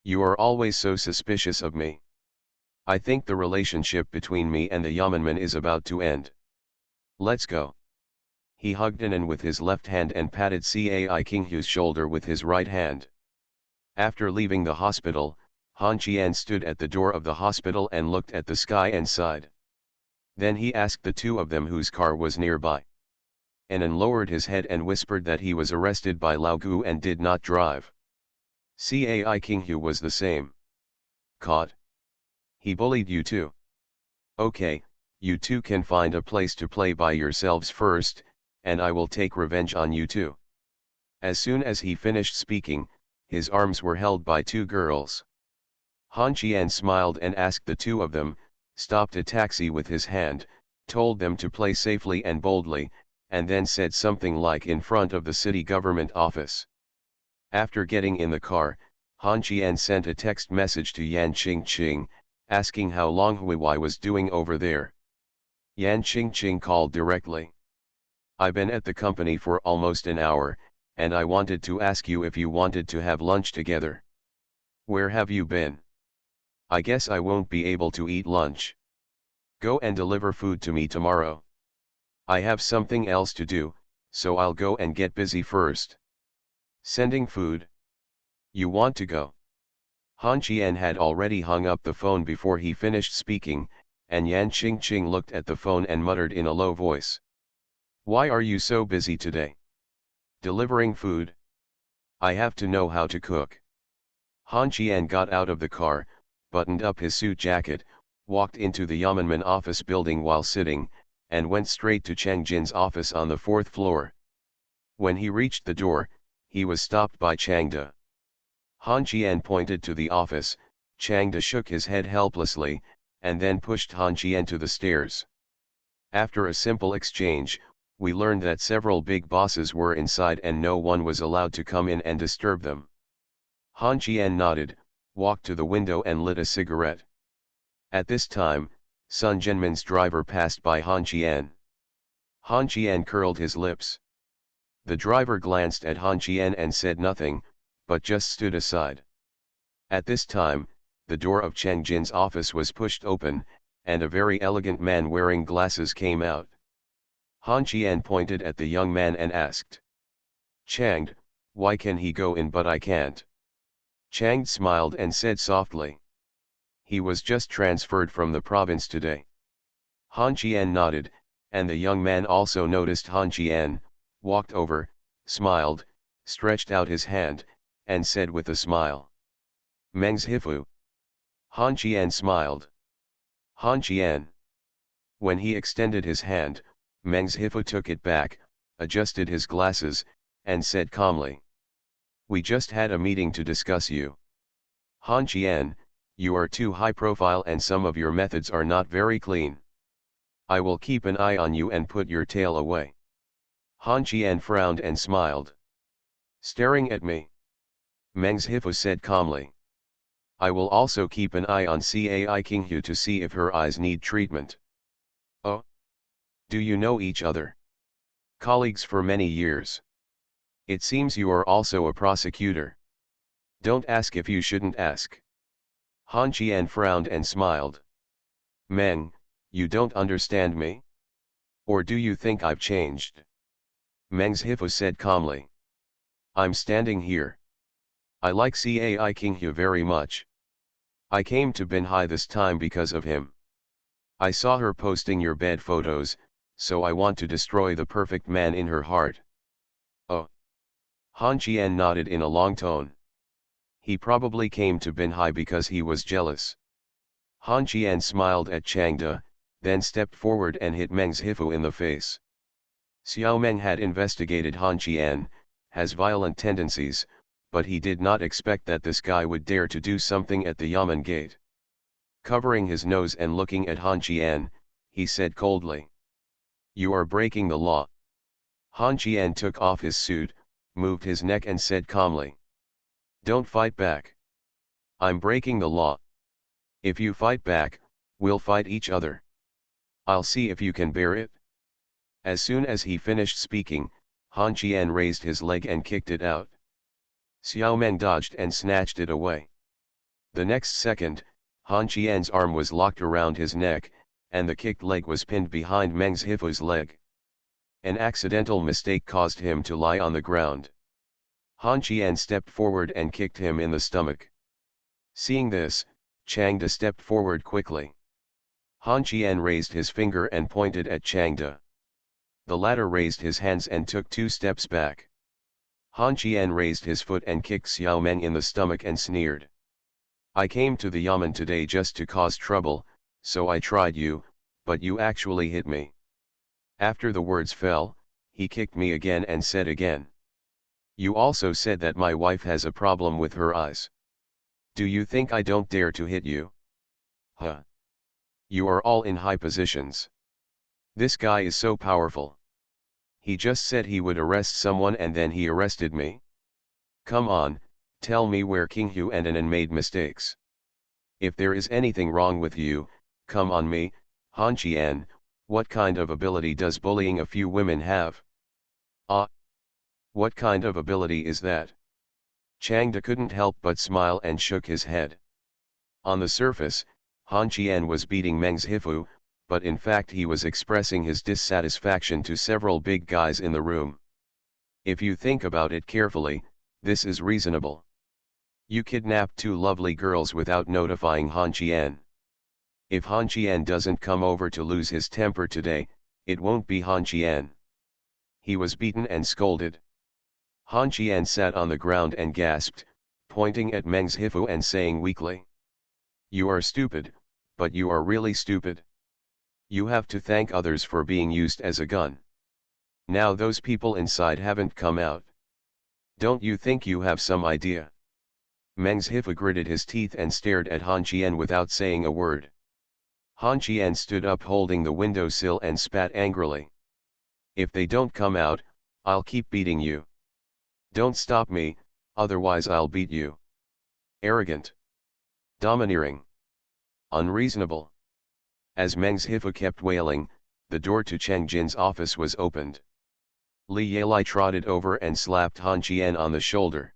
You are always so suspicious of me. I think the relationship between me and the Yamanman is about to end. Let's go. He hugged Anan with his left hand and patted Cai Qinghu's shoulder with his right hand. After leaving the hospital, Han Qian stood at the door of the hospital and looked at the sky and sighed. Then he asked the two of them whose car was nearby. Anan lowered his head and whispered that he was arrested by Lao Gu and did not drive. Cai Qinghu was the same. Caught? He bullied you too. Okay, you two can find a place to play by yourselves first, and I will take revenge on you too. As soon as he finished speaking, his arms were held by two girls. Han Qian smiled and asked the two of them, stopped a taxi with his hand, told them to play safely and boldly, and then said something like in front of the city government office. After getting in the car, Han Qian sent a text message to Yan Qingqing, asking how Long Huiwei was doing over there. Yan Qingqing called directly. I've been at the company for almost an hour, and I wanted to ask you if you wanted to have lunch together. Where have you been? I guess I won't be able to eat lunch. Go and deliver food to me tomorrow. I have something else to do, so I'll go and get busy first. Sending food? You want to go? Han Qian had already hung up the phone before he finished speaking, and Yan Qingqing looked at the phone and muttered in a low voice. Why are you so busy today? Delivering food? I have to know how to cook. Han Qian got out of the car, buttoned up his suit jacket, walked into the Yamanman office building while sitting, and went straight to Cheng Jin's office on the 4th floor. When he reached the door, he was stopped by Chang De. Han Qian pointed to the office. Chang De shook his head helplessly, and then pushed Han Qian to the stairs. After a simple exchange, we learned that several big bosses were inside and no one was allowed to come in and disturb them. Han Qian nodded, walked to the window and lit a cigarette. At this time, Sun Jianmin's driver passed by Han Qian. Han Qian curled his lips. The driver glanced at Han Qian and said nothing, but just stood aside. At this time, the door of Cheng Jin's office was pushed open, and a very elegant man wearing glasses came out. Han Qian pointed at the young man and asked, "Chang, why can he go in but I can't?" Chang smiled and said softly, "He was just transferred from the province today." Han Qian nodded, and the young man also noticed Han Qian, walked over, smiled, stretched out his hand, and said with a smile, "Meng's Hifu." Han Qian smiled. Han Qian. When he extended his hand, Meng's Hifu took it back, adjusted his glasses, and said calmly, "We just had a meeting to discuss you. Han Qian, you are too high profile and some of your methods are not very clean. I will keep an eye on you and put your tail away." Han Qian frowned and smiled. "Staring at me?" Meng's Hifu said calmly. "I will also keep an eye on Cai Qinghu to see if her eyes need treatment." "Oh? Do you know each other?" "Colleagues for many years." "It seems you are also a prosecutor." "Don't ask if you shouldn't ask." Han Qian frowned and smiled. "Meng, you don't understand me? Or do you think I've changed?" Meng's Hifu said calmly. "I'm standing here. I like Cai Qinghu very much. I came to Binhai this time because of him. I saw her posting your bed photos, so I want to destroy the perfect man in her heart." "Oh." Han Qian nodded in a long tone. "He probably came to Binhai because he was jealous." Han Qian smiled at Changde, then stepped forward and hit Meng's Hifu in the face. Xiao Meng had investigated Han Qian, has violent tendencies, but he did not expect that this guy would dare to do something at the Yamen gate. Covering his nose and looking at Han Qian, he said coldly, "You are breaking the law." Han Qian took off his suit, moved his neck and said calmly, "Don't fight back. I'm breaking the law. If you fight back, we'll fight each other. I'll see if you can bear it." As soon as he finished speaking, Han Qian raised his leg and kicked it out. Xiao Meng dodged and snatched it away. The next second, Han Qian's arm was locked around his neck, and the kicked leg was pinned behind Meng's Hifu's leg. An accidental mistake caused him to lie on the ground. Han Qian stepped forward and kicked him in the stomach. Seeing this, Changde stepped forward quickly. Han Qian raised his finger and pointed at Changde. The latter raised his hands and took 2 steps back. Han Qian raised his foot and kicked Xiao Meng in the stomach and sneered, "I came to the Yamen today just to cause trouble, so I tried you, but you actually hit me." After the words fell, he kicked me again and said again, "You also said that my wife has a problem with her eyes. Do you think I don't dare to hit you? Huh? You are all in high positions. This guy is so powerful. He just said he would arrest someone and then he arrested me. Come on, tell me where Qinghu and Anan made mistakes. If there is anything wrong with you, come on me." Han Qian, what kind of ability does bullying a few women have? Ah! What kind of ability is that? Changde couldn't help but smile and shook his head. On the surface, Han Qian was beating Meng's Hifu, but in fact he was expressing his dissatisfaction to several big guys in the room. If you think about it carefully, this is reasonable. You kidnapped 2 lovely girls without notifying Han Qian. If Han Qian doesn't come over to lose his temper today, it won't be Han Qian. He was beaten and scolded. Han Qian sat on the ground and gasped, pointing at Meng's Hifu and saying weakly, "You are stupid, but you are really stupid. You have to thank others for being used as a gun. Now those people inside haven't come out. Don't you think you have some idea?" Meng's Hifu gritted his teeth and stared at Han Qian without saying a word. Han Qian stood up holding the windowsill and spat angrily. "If they don't come out, I'll keep beating you. Don't stop me, otherwise I'll beat you. Arrogant. Domineering. Unreasonable." As Meng's Hifu kept wailing, the door to Cheng Jin's office was opened. Li Yelai trotted over and slapped Han Qian on the shoulder.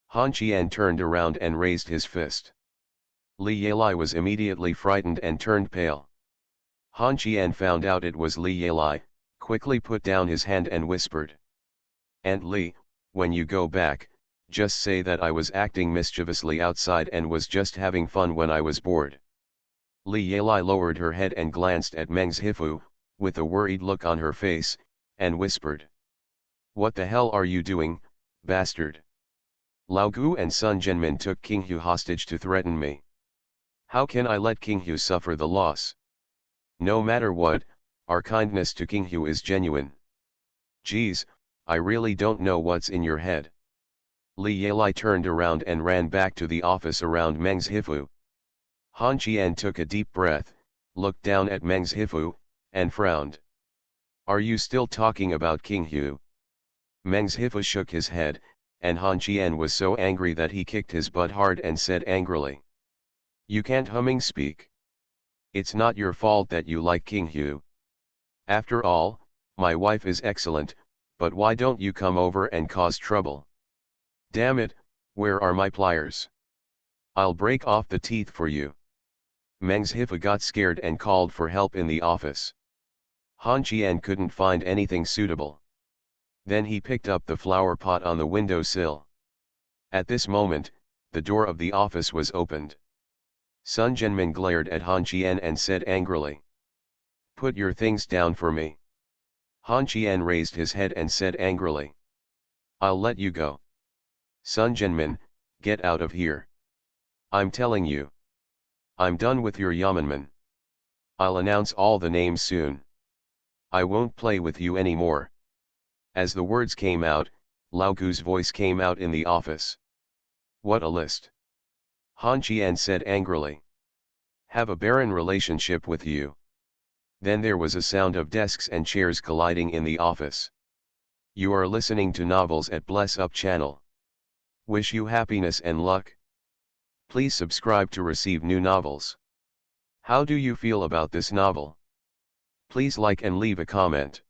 Han Qian turned around and raised his fist. Li Yelai was immediately frightened and turned pale. Han Qian found out it was Li Yelai, quickly put down his hand and whispered. "Aunt Li, when you go back, just say that I was acting mischievously outside and was just having fun when I was bored." Li Yelai lowered her head and glanced at Meng Zhifu, with a worried look on her face, and whispered. "What the hell are you doing, bastard? Lao Gu and Sun Zhenmin took King Hu hostage to threaten me. How can I let King Hu suffer the loss? No matter what, our kindness to King Hu is genuine. Geez, I really don't know what's in your head." Li Yelai turned around and ran back to the office around Meng Zhifu. Han Qian took a deep breath, looked down at Meng Zhifu, and frowned. "Are you still talking about King Hu?" Meng Zhifu shook his head, and Han Qian was so angry that he kicked his butt hard and said angrily. "You can't humming speak. It's not your fault that you like King Hu. After all, my wife is excellent, but why don't you come over and cause trouble? Damn it, where are my pliers? I'll break off the teeth for you." Meng Zhifu got scared and called for help in the office. Han Qian couldn't find anything suitable. Then he picked up the flower pot on the windowsill. At this moment, the door of the office was opened. Sun Zhenmin glared at Han Qian and said angrily. "Put your things down for me." Han Qian raised his head and said angrily. "I'll let you go." "Sun Zhenmin, get out of here. I'm telling you. I'm done with your Yamanman. I'll announce all the names soon. I won't play with you anymore." As the words came out, Lao Gu's voice came out in the office. "What a list!" Han Qian said angrily. "Have a barren relationship with you." Then there was a sound of desks and chairs colliding in the office. You are listening to Novels at Bless Up channel. Wish you happiness and luck. Please subscribe to receive new novels. How do you feel about this novel? Please like and leave a comment.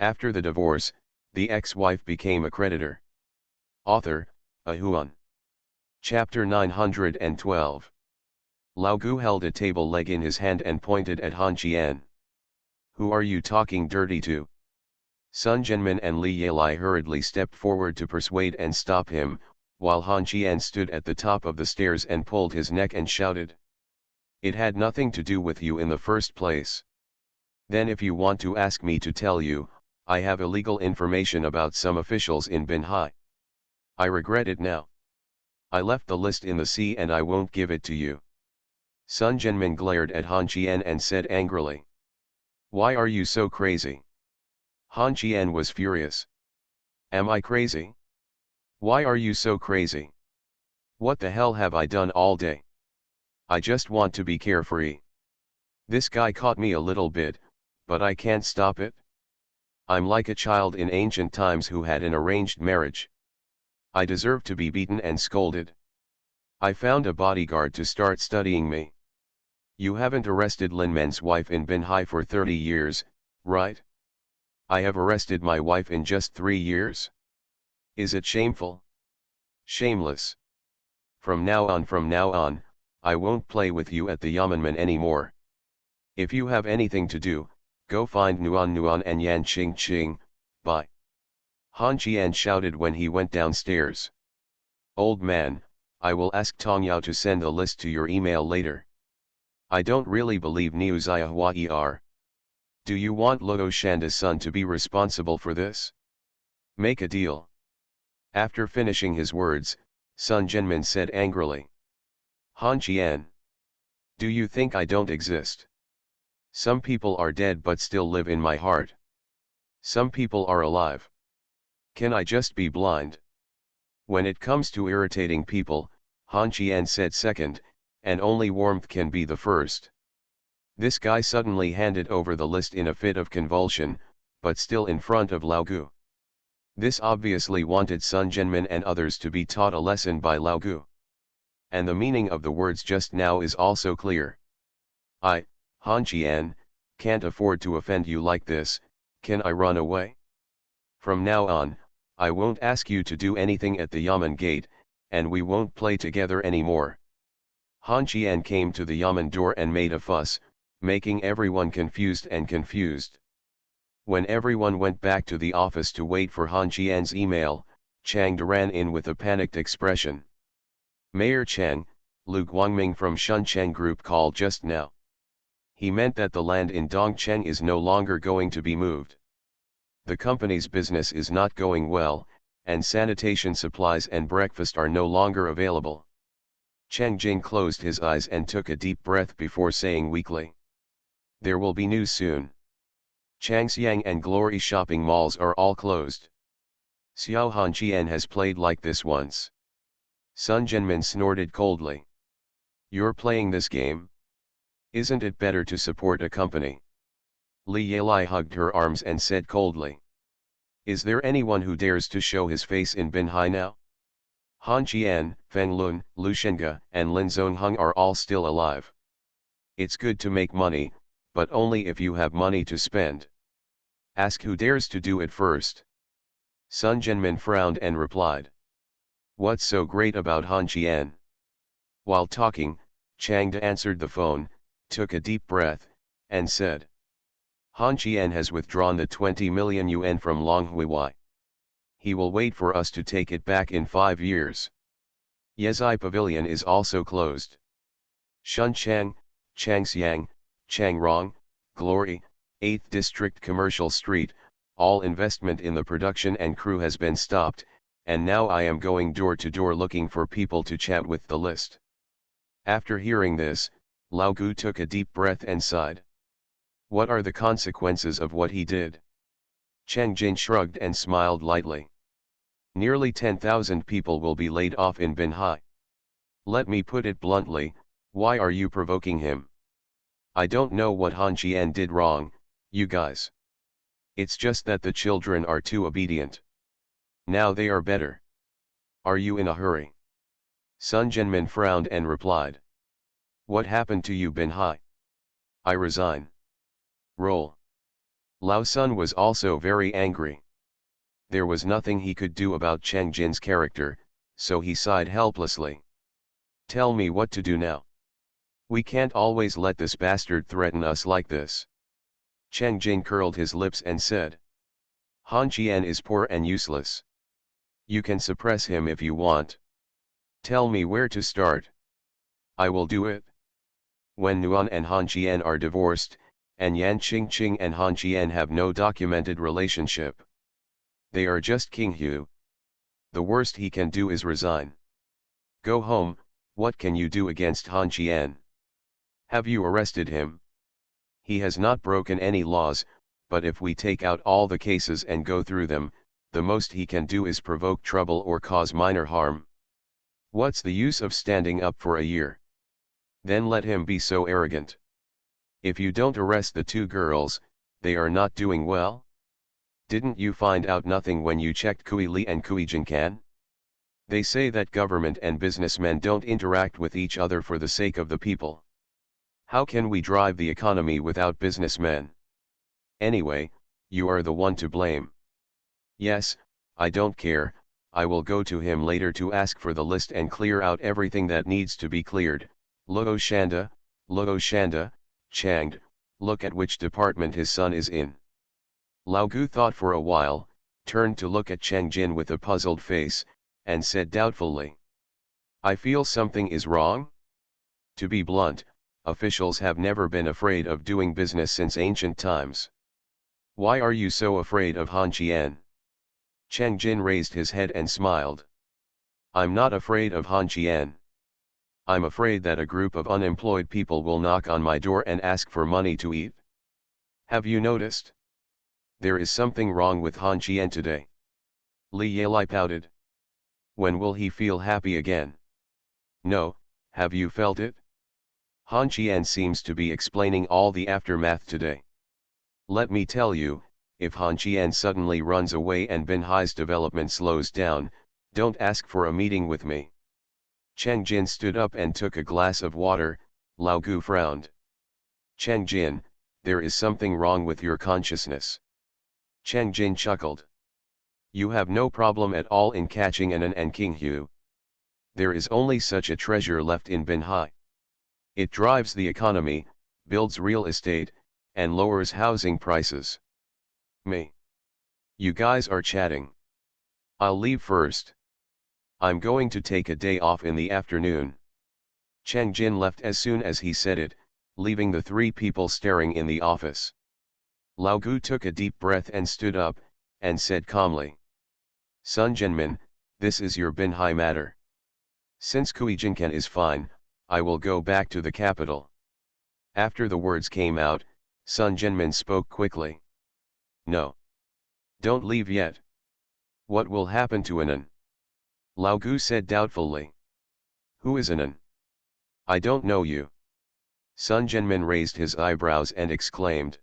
After the divorce, the ex-wife became a creditor. Author, Ahuan. Chapter 912. Lao Gu held a table leg in his hand and pointed at Han Qian. "Who are you talking dirty to?" Sun Zhenmin and Li Yelai hurriedly stepped forward to persuade and stop him, while Han Qian stood at the top of the stairs and pulled his neck and shouted. "It had nothing to do with you in the first place. Then if you want to ask me to tell you, I have illegal information about some officials in Binhai. I regret it now. I left the list in the sea and I won't give it to you." Sun Zhenmin glared at Han Qian and said angrily. "Why are you so crazy?" Han Qian was furious. "Am I crazy? Why are you so crazy? What the hell have I done all day? I just want to be carefree. This guy caught me a little bit, but I can't stop it. I'm like a child in ancient times who had an arranged marriage. I deserve to be beaten and scolded. I found a bodyguard to start studying me. You haven't arrested Lin Men's wife in Binhai for 30 years, right? I have arrested my wife in just 3 years? Is it shameful? Shameless. From now on, I won't play with you at the Yamanman anymore. If you have anything to do, go find Nuan and Yan Qing, bye." Han Qian shouted when he went downstairs. "Old man, I will ask Tong Yao to send a list to your email later. I don't really believe Niu Ziahua er. Do you want Luo Shanda's son to be responsible for this? Make a deal." After finishing his words, Sun Zhenmin said angrily. "Han Qian. Do you think I don't exist? Some people are dead but still live in my heart. Some people are alive. Can I just be blind? When it comes to irritating people, Han Qian said second, and only warmth can be the first." This guy suddenly handed over the list in a fit of convulsion, but still in front of Lao Gu. This obviously wanted Sun Zhenmin and others to be taught a lesson by Lao Gu. And the meaning of the words just now is also clear. "I, Han Qian, can't afford to offend you like this, can I run away? From now on, I won't ask you to do anything at the Yamen gate, and we won't play together anymore. Han Qian came to the Yamen door and made a fuss, making everyone confused. When everyone went back to the office to wait for Han Qian's email, Chang ran in with a panicked expression. Mayor Chang, Lu Guangming from Shuncheng Group called just now. He meant that the land in Dongcheng is no longer going to be moved. The company's business is not going well, and sanitation supplies and breakfast are no longer available. Chang Jing closed his eyes and took a deep breath before saying weakly, "There will be news soon. Changxiang and Glory shopping malls are all closed. Xiao Han Qian has played like this once." Sun Jianmin snorted coldly. "You're playing this game? Isn't it better to support a company?" Li Yelai hugged her arms and said coldly, "Is there anyone who dares to show his face in Binhai now? Han Qian, Feng Lun, Lu Shenga, and Lin Zongheng are all still alive. It's good to make money, but only if you have money to spend. Ask who dares to do it first." Sun Jianmin frowned and replied, "What's so great about Han Qian?" While talking, Chang De answered the phone, took a deep breath, and said, "Han Qian has withdrawn the 20 million yuan from Longhui. He will wait for us to take it back in 5 years. Yezhai Pavilion is also closed. Shuncheng, Changxiang, Changrong, Glory, 8th District Commercial Street, all investment in the production and crew has been stopped, and now I am going door to door looking for people to chat with the list." After hearing this, Lao Gu took a deep breath and sighed. What are the consequences of what he did? Cheng Jin shrugged and smiled lightly. Nearly 10,000 people will be laid off in Binhai. Let me put it bluntly, why are you provoking him? I don't know what Han Qian did wrong, you guys. It's just that the children are too obedient. Now they are better. Are you in a hurry? Sun Jianmin frowned and replied. What happened to you, Binhai? I resign. Roll. Lao Sun was also very angry. There was nothing he could do about Cheng Jin's character, so he sighed helplessly. Tell me what to do now. We can't always let this bastard threaten us like this. Cheng Jin curled his lips and said. Han Qian is poor and useless. You can suppress him if you want. Tell me where to start. I will do it. When Nuan and Han Qian are divorced, and Yan Qingqing and Han Qian have no documented relationship. They are just King Hu. The worst he can do is resign. Go home, what can you do against Han Qian? Have you arrested him? He has not broken any laws, but if we take out all the cases and go through them, the most he can do is provoke trouble or cause minor harm. What's the use of standing up for a year? Then let him be so arrogant. If you don't arrest the 2 girls, they are not doing well? Didn't you find out nothing when you checked Kui Li and Kui Jinkan? They say that government and businessmen don't interact with each other for the sake of the people. How can we drive the economy without businessmen? Anyway, you are the one to blame. Yes, I don't care, I will go to him later to ask for the list and clear out everything that needs to be cleared. Luo Shanda, Changde, look at which department his son is in. Lao Gu thought for a while, turned to look at Cheng Jin with a puzzled face, and said doubtfully. I feel something is wrong? To be blunt, officials have never been afraid of doing business since ancient times. Why are you so afraid of Han Qian? Cheng Jin raised his head and smiled. I'm not afraid of Han Qian. I'm afraid that a group of unemployed people will knock on my door and ask for money to eat. Have you noticed? There is something wrong with Han Qian today. Li Yelai pouted. When will he feel happy again? No, have you felt it? Han Qian seems to be explaining all the aftermath today. Let me tell you, if Han Qian suddenly runs away and Binhai's development slows down, don't ask for a meeting with me. Cheng Jin stood up and took a glass of water. Lao Gu frowned. Cheng Jin, there is something wrong with your consciousness. Cheng Jin chuckled. You have no problem at all in catching Anan and King Hu. There is only such a treasure left in Binhai. It drives the economy, builds real estate, and lowers housing prices. Me. You guys are chatting. I'll leave first. I'm going to take a day off in the afternoon. Cheng Jin left as soon as he said it, leaving the three people staring in the office. Lao Gu took a deep breath and stood up, and said calmly. Sun Jinmin, this is your Binhai matter. Since Kui Jinkan is fine, I will go back to the capital. After the words came out, Sun Jinmin spoke quickly. No. Don't leave yet. What will happen to Anan? Lao Gu said doubtfully. Who is Anan? I don't know you. Sun Jinmin raised his eyebrows and exclaimed.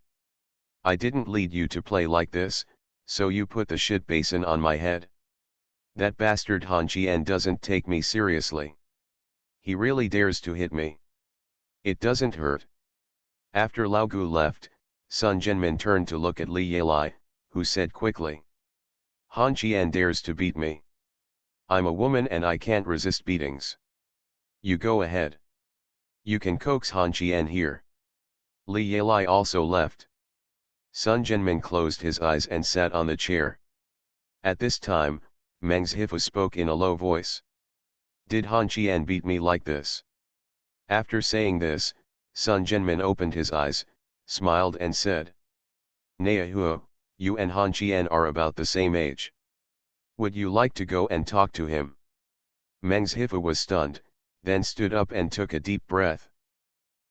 I didn't lead you to play like this, so you put the shit basin on my head. That bastard Han Jian doesn't take me seriously. He really dares to hit me. It doesn't hurt. After Lao Gu left, Sun Jinmin turned to look at Li Yelai, who said quickly. Han Jian dares to beat me. I'm a woman and I can't resist beatings. You go ahead. You can coax Han Jian here. Li Yelai also left. Sun Jinmin closed his eyes and sat on the chair. At this time, Meng Zhifu spoke in a low voice. Did Han Jian beat me like this? After saying this, Sun Jinmin opened his eyes, smiled and said. Neahuo, you and Han Jian are about the same age. Would you like to go and talk to him? Meng Zhifu was stunned, then stood up and took a deep breath.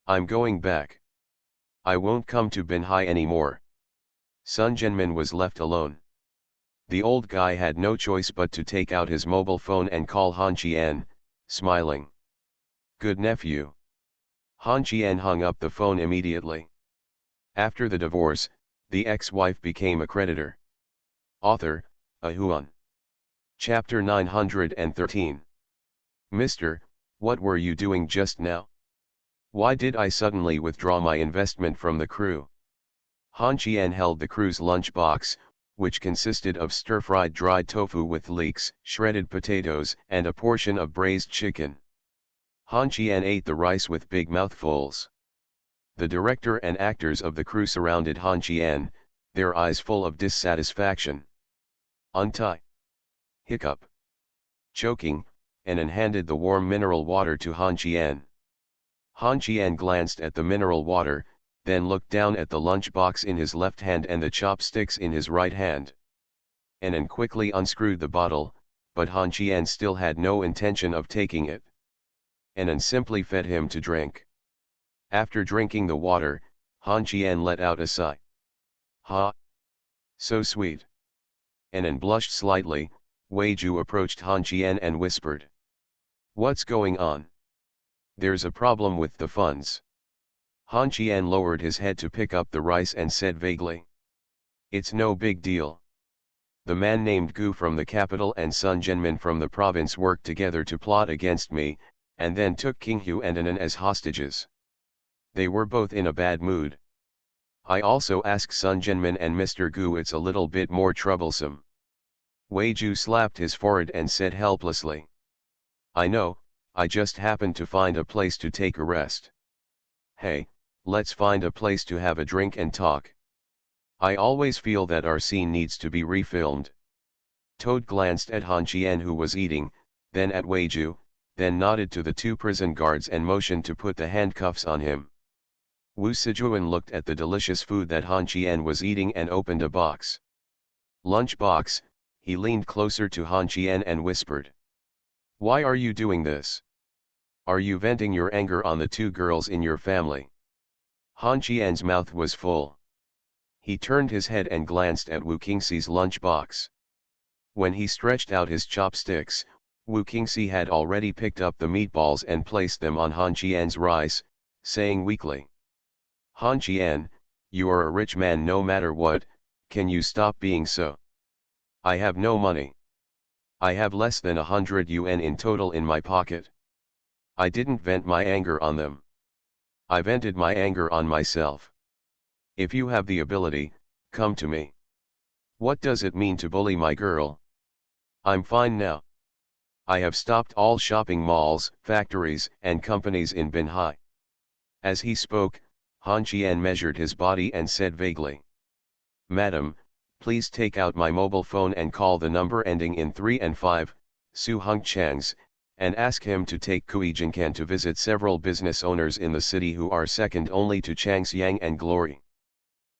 I'm going back. I won't come to Binhai anymore. Sun Jinmin was left alone. The old guy had no choice but to take out his mobile phone and call Han Jian, smiling. Good nephew. Han Jian hung up the phone immediately. After the divorce, the ex-wife became a creditor. Author, Ahuan. Chapter 913. Mister, what were you doing just now? Why did I suddenly withdraw my investment from the crew? Han Jian held the crew's lunchbox, which consisted of stir-fried dried tofu with leeks, shredded potatoes, and a portion of braised chicken. Han Jian ate the rice with big mouthfuls. The director and actors of the crew surrounded Han Jian, their eyes full of dissatisfaction. Untie. Hiccup. Choking, Anan handed the warm mineral water to Han Jian. Han Jian glanced at the mineral water, then looked down at the lunchbox in his left hand and the chopsticks in his right hand. Anan quickly unscrewed the bottle, but Han Jian still had no intention of taking it. Anan simply fed him to drink. After drinking the water, Han Jian let out a sigh. Ha! So sweet. Anan blushed slightly. Wei Ju approached Han Jian and whispered. What's going on? There's a problem with the funds. Han Jian lowered his head to pick up the rice and said vaguely. It's no big deal. The man named Gu from the capital and Sun Jinmin from the province worked together to plot against me, and then took King Hu and Anan as hostages. They were both in a bad mood. I also asked Sun Jinmin and Mr. Gu, it's a little bit more troublesome. Wei Ju slapped his forehead and said helplessly. I know, I just happened to find a place to take a rest. Hey, let's find a place to have a drink and talk. I always feel that our scene needs to be refilmed. Toad glanced at Han Jian who was eating, then at Wei Ju, then nodded to the two prison guards and motioned to put the handcuffs on him. Wu Sijuan looked at the delicious food that Han Jian was eating and opened a box. Lunch box, he leaned closer to Han Jian and whispered. Why are you doing this? Are you venting your anger on the two girls in your family? Han Jian's mouth was full. He turned his head and glanced at Wu Qingxi's lunchbox. When he stretched out his chopsticks, Wu Qingxi had already picked up the meatballs and placed them on Han Jian's rice, saying weakly. Han Jian, you are a rich man no matter what, can you stop being so? I have no money. I have less than 100 yuan in total in my pocket. I didn't vent my anger on them. I vented my anger on myself. If you have the ability, come to me. What does it mean to bully my girl? I'm fine now. I have stopped all shopping malls, factories, and companies in Binhai. As he spoke, Han Qian measured his body and said vaguely, Madam, please take out my mobile phone and call the number ending in 3 and 5, Su Hong Chang's, and ask him to take Kui Jinkan to visit several business owners in the city who are second only to Chang's Yang and Glory.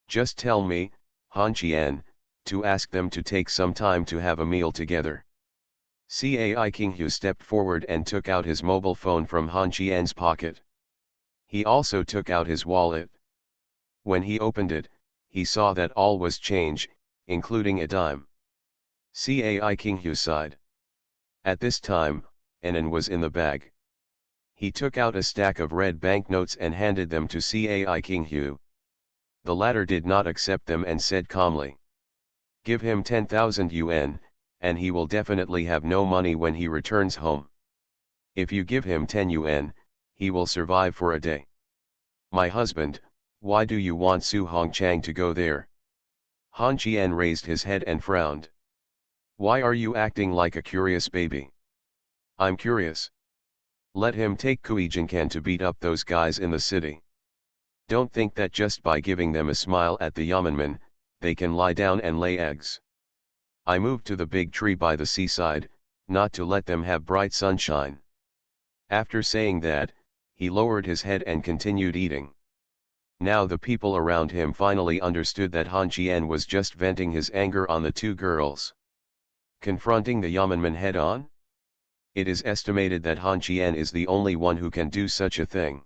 Just tell me, Han Qian, to ask them to take some time to have a meal together. Cai Qinghu stepped forward and took out his mobile phone from Han Qian's pocket. He also took out his wallet. When he opened it, he saw that all was change, including a dime. Cai Qinghu sighed. At this time, Anan was in the bag. He took out a stack of red banknotes and handed them to Cai Qinghu. The latter did not accept them and said calmly, Give him 10,000 yuan, and he will definitely have no money when he returns home. If you give him 10 yuan, he will survive for a day. My husband, why do you want Su Hongchang to go there? Han Qian raised his head and frowned. Why are you acting like a curious baby? I'm curious. Let him take Kui Jinkan to beat up those guys in the city. Don't think that just by giving them a smile at the Yamanman, they can lie down and lay eggs. I moved to the big tree by the seaside, not to let them have bright sunshine. After saying that, he lowered his head and continued eating. Now the people around him finally understood that Han Qian was just venting his anger on the two girls. Confronting the Yamanman head-on? It is estimated that Han Qian is the only one who can do such a thing.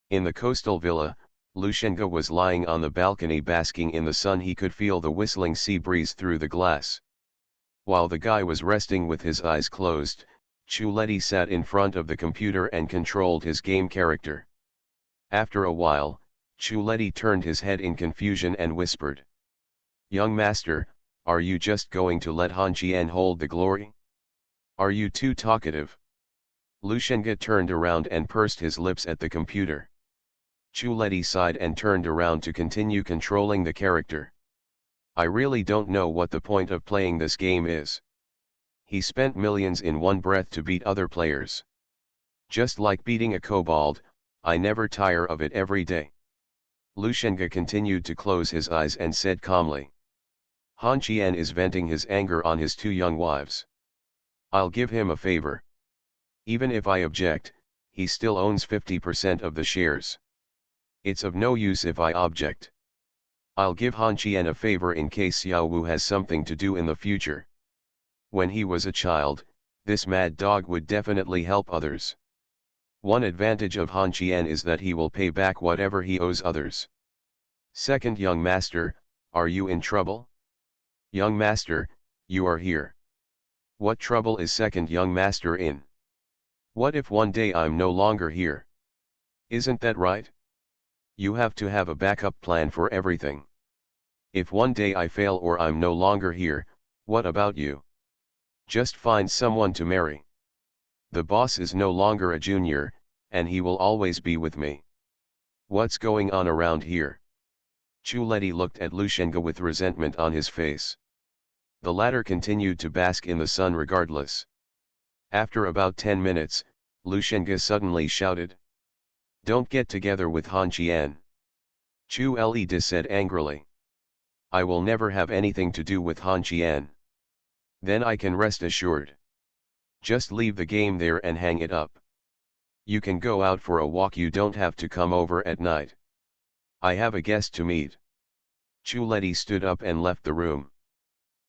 In the coastal villa, Lu Shengge was lying on the balcony basking in the sun. He could feel the whistling sea breeze through the glass. While the guy was resting with his eyes closed, Chu Leti sat in front of the computer and controlled his game character. After a while, Chu Leti turned his head in confusion and whispered, Young master, are you just going to let Han Qian hold the glory? Are you too talkative? Lu Shengge turned around and pursed his lips at the computer. Chu Leti sighed and turned around to continue controlling the character. I really don't know what the point of playing this game is. He spent millions in one breath to beat other players. Just like beating a kobold, I never tire of it every day. Lu Shengge continued to close his eyes and said calmly, Han Qian is venting his anger on his two young wives. I'll give him a favor. Even if I object, he still owns 50% of the shares. It's of no use if I object. I'll give Han Qian a favor in case Xiao Wu has something to do in the future. When he was a child, this mad dog would definitely help others. One advantage of Han Qian is that he will pay back whatever he owes others. Second young master, are you in trouble? Young master, you are here. What trouble is second young master in? What if one day I'm no longer here? Isn't that right? You have to have a backup plan for everything. If one day I fail or I'm no longer here, what about you? Just find someone to marry. The boss is no longer a junior, and he will always be with me. What's going on around here? Chu Leti looked at Lu Shengge with resentment on his face. The latter continued to bask in the sun regardless. After about 10 minutes, Lu Shengge suddenly shouted, Don't get together with Han Qian. Chu Ledi said angrily. I will never have anything to do with Han Qian. Then I can rest assured. Just leave the game there and hang it up. You can go out for a walk, you don't have to come over at night. I have a guest to meet. Chu Leti stood up and left the room.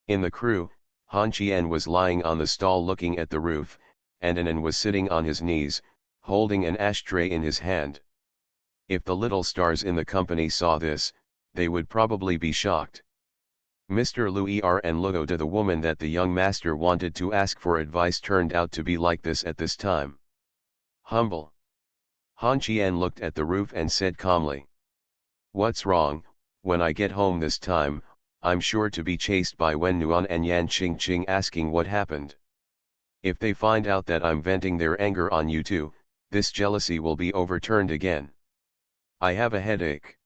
In the crew, Han Qian was lying on the stall looking at the roof, and Anan was sitting on his knees, holding an ashtray in his hand. If the little stars in the company saw this, they would probably be shocked. Mr. Lu Er and Luo De, the woman that the young master wanted to ask for advice, turned out to be like this at this time. Humble. Han Qian looked at the roof and said calmly, What's wrong? When I get home this time, I'm sure to be chased by Wen Nuan and Yan Qingqing asking what happened. If they find out that I'm venting their anger on you too, this jealousy will be overturned again. I have a headache.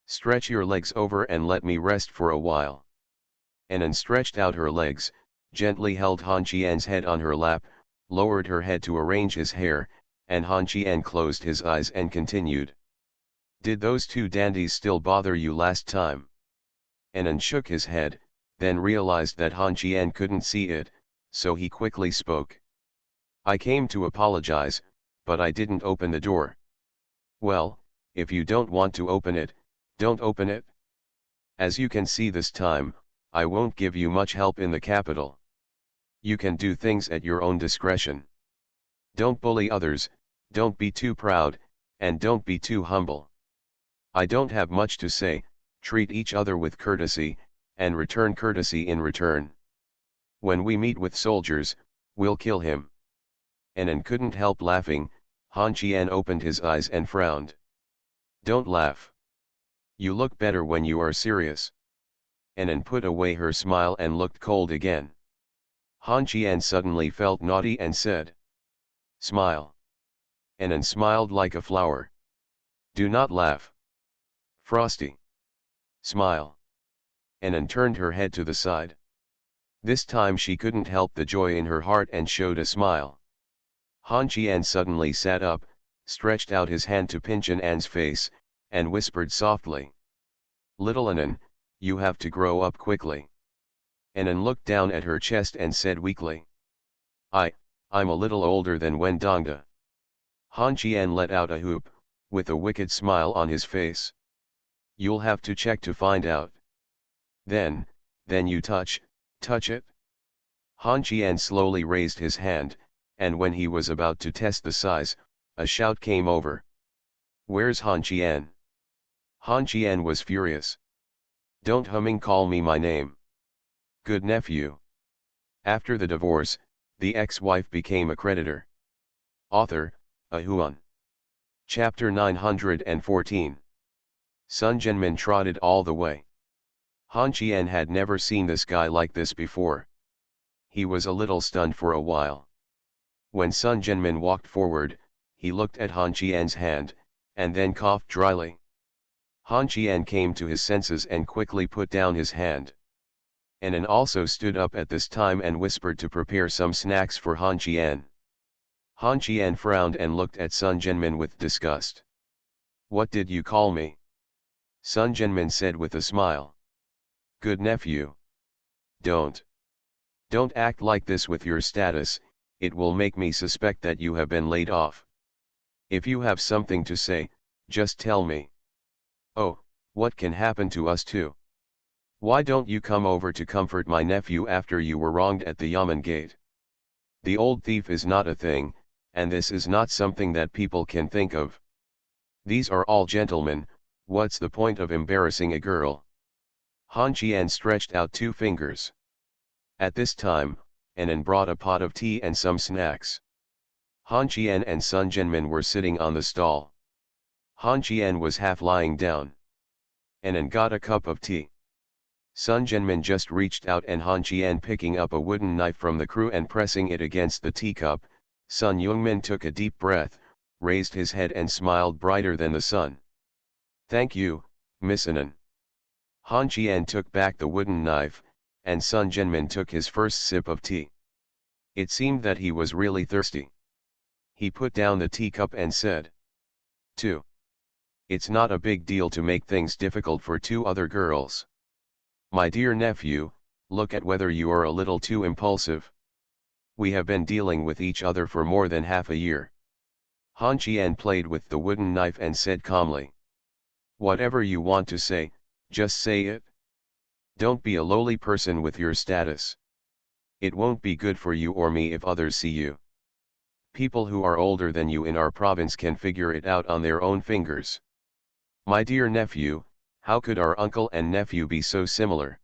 Stretch your legs over and let me rest for a while. Anan stretched out her legs, gently held Han Qian's head on her lap, lowered her head to arrange his hair, and Han Qian closed his eyes and continued. Did those two dandies still bother you last time? Anan shook his head, then realized that Han Qian couldn't see it, so he quickly spoke. I came to apologize, but I didn't open the door. Well, if you don't want to open it, don't open it. As you can see this time, I won't give you much help in the capital. You can do things at your own discretion. Don't bully others, don't be too proud, and don't be too humble. I don't have much to say, treat each other with courtesy, and return courtesy in return. When we meet with soldiers, we'll kill him. Anan couldn't help laughing. Han Qian opened his eyes and frowned. Don't laugh. You look better when you are serious. Anan put away her smile and looked cold again. Han Qian suddenly felt naughty and said, Smile. Anan smiled like a flower. Do not laugh. Frosty. Smile. Anan turned her head to the side. This time she couldn't help the joy in her heart and showed a smile. Han Qian suddenly sat up, stretched out his hand to pinch Anan's face, and whispered softly. Little Anan, you have to grow up quickly. Anan looked down at her chest and said weakly. I'm a little older than Wendongda. Han Qian let out a whoop, with a wicked smile on his face. You'll have to check to find out. Then you touch it. Han Qian slowly raised his hand, and when he was about to test the size, a shout came over. Where's Han Qian? Han Qian was furious. Don't call me my name. Good nephew. After the divorce, the ex-wife became a creditor. Author, Ahuan. Chapter 914. Sun Jianmin trotted all the way. Han Qian had never seen this guy like this before. He was a little stunned for a while. When Sun Jianmin walked forward, he looked at Han Qian's hand, and then coughed dryly. Han Qian came to his senses and quickly put down his hand. Anan also stood up at this time and whispered to prepare some snacks for Han Qian. Han Qian frowned and looked at Sun Jianmin with disgust. What did you call me? Sun Jianmin said with a smile. Good nephew. Don't act like this with your status, it will make me suspect that you have been laid off. If you have something to say, just tell me. Oh, what can happen to us too? Why don't you come over to comfort my nephew after you were wronged at the Yamen gate? The old thief is not a thing, and this is not something that people can think of. These are all gentlemen, what's the point of embarrassing a girl? Han Qian stretched out two fingers. At this time, Anan brought a pot of tea and some snacks. Han Qian and Sun Jianmin were sitting on the stall. Han Qian was half lying down. Anan got a cup of tea. Sun Jianmin just reached out and Han Qian picking up a wooden knife from the crew and pressing it against the teacup. Sun Yungmin took a deep breath, raised his head and smiled brighter than the sun. Thank you, Miss Anan. Han Qian took back the wooden knife, and Sun Jianmin took his first sip of tea. It seemed that he was really thirsty. He put down the teacup and said. 2. It's not a big deal to make things difficult for two other girls. My dear nephew, look at whether you are a little too impulsive. We have been dealing with each other for more than half a year. Han Qian played with the wooden knife and said calmly. Whatever you want to say, just say it. Don't be a lowly person with your status. It won't be good for you or me if others see you. People who are older than you in our province can figure it out on their own fingers. My dear nephew, how could our uncle and nephew be so similar?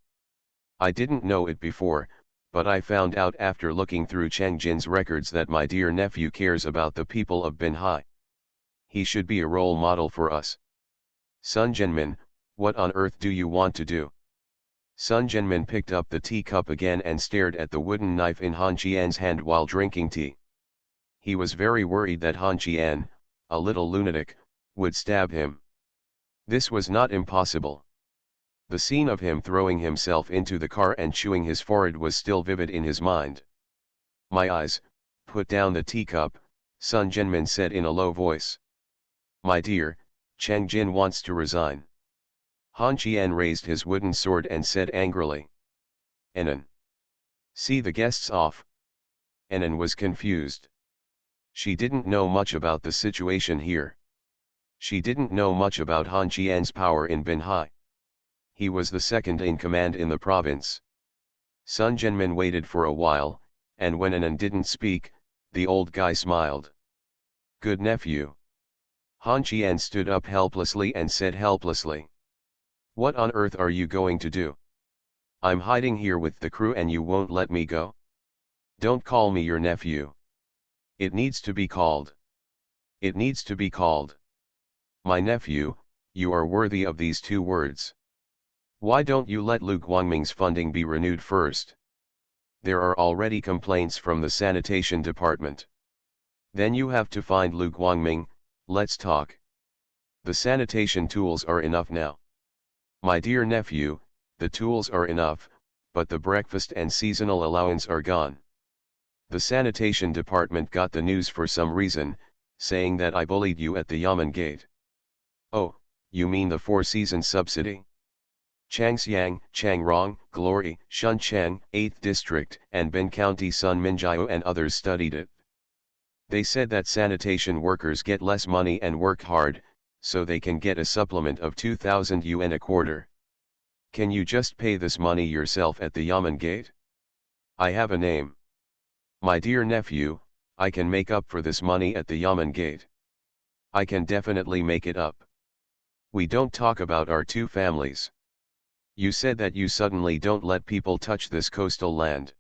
I didn't know it before, but I found out after looking through Cheng Jin's records that my dear nephew cares about the people of Binhai. He should be a role model for us. Sun Jianmin, what on earth do you want to do? Sun Jianmin picked up the teacup again and stared at the wooden knife in Han Qian's hand while drinking tea. He was very worried that Han Qian, a little lunatic, would stab him. This was not impossible. The scene of him throwing himself into the car and chewing his forehead was still vivid in his mind. My eyes, put down the teacup, Sun Jianmin said in a low voice. My dear, Chang Jin wants to resign. Han Qian raised his wooden sword and said angrily. Enan. See the guests off. Enan was confused. She didn't know much about the situation here. She didn't know much about Han Qian's power in Binhai. He was the second in command in the province. Sun Jianmin waited for a while, and when Enan didn't speak, the old guy smiled. Good nephew. Han Qian stood up helplessly and said helplessly. What on earth are you going to do? I'm hiding here with the crew and you won't let me go? Don't call me your nephew. It needs to be called. It needs to be called. My nephew, you are worthy of these two words. Why don't you let Lu Guangming's funding be renewed first? There are already complaints from the sanitation department. Then you have to find Lu Guangming, let's talk. The sanitation tools are enough now. My dear nephew, the tools are enough, but the breakfast and seasonal allowance are gone. The sanitation department got the news for some reason, saying that I bullied you at the Yamen gate. Oh, you mean the 4-season subsidy? Changxiang, Changrong, Glory, Shuncheng, 8th District, and Ben County Sun Minjiao and others studied it. They said that sanitation workers get less money and work hard, so they can get a supplement of 2,000 yuan a quarter. Can you just pay this money yourself at the Yamen gate? I have a name. My dear nephew, I can make up for this money at the Yamen gate. I can definitely make it up. We don't talk about our two families. You said that you suddenly don't let people touch this coastal land.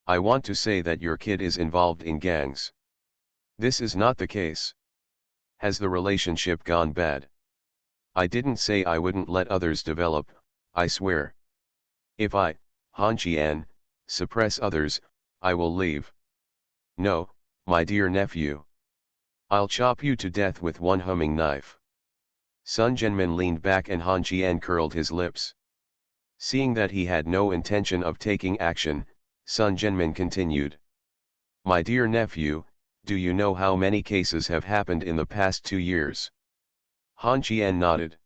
I want to say that your kid is involved in gangs. This is not the case. Has the relationship gone bad? I didn't say I wouldn't let others develop, I swear. If I, Han Qian, suppress others, I will leave. No, my dear nephew. I'll chop you to death with one humming knife. Sun Jianmin leaned back and Han Qian curled his lips. Seeing that he had no intention of taking action, Sun Jianmin continued. My dear nephew, do you know how many cases have happened in the past 2 years? Han Qian nodded.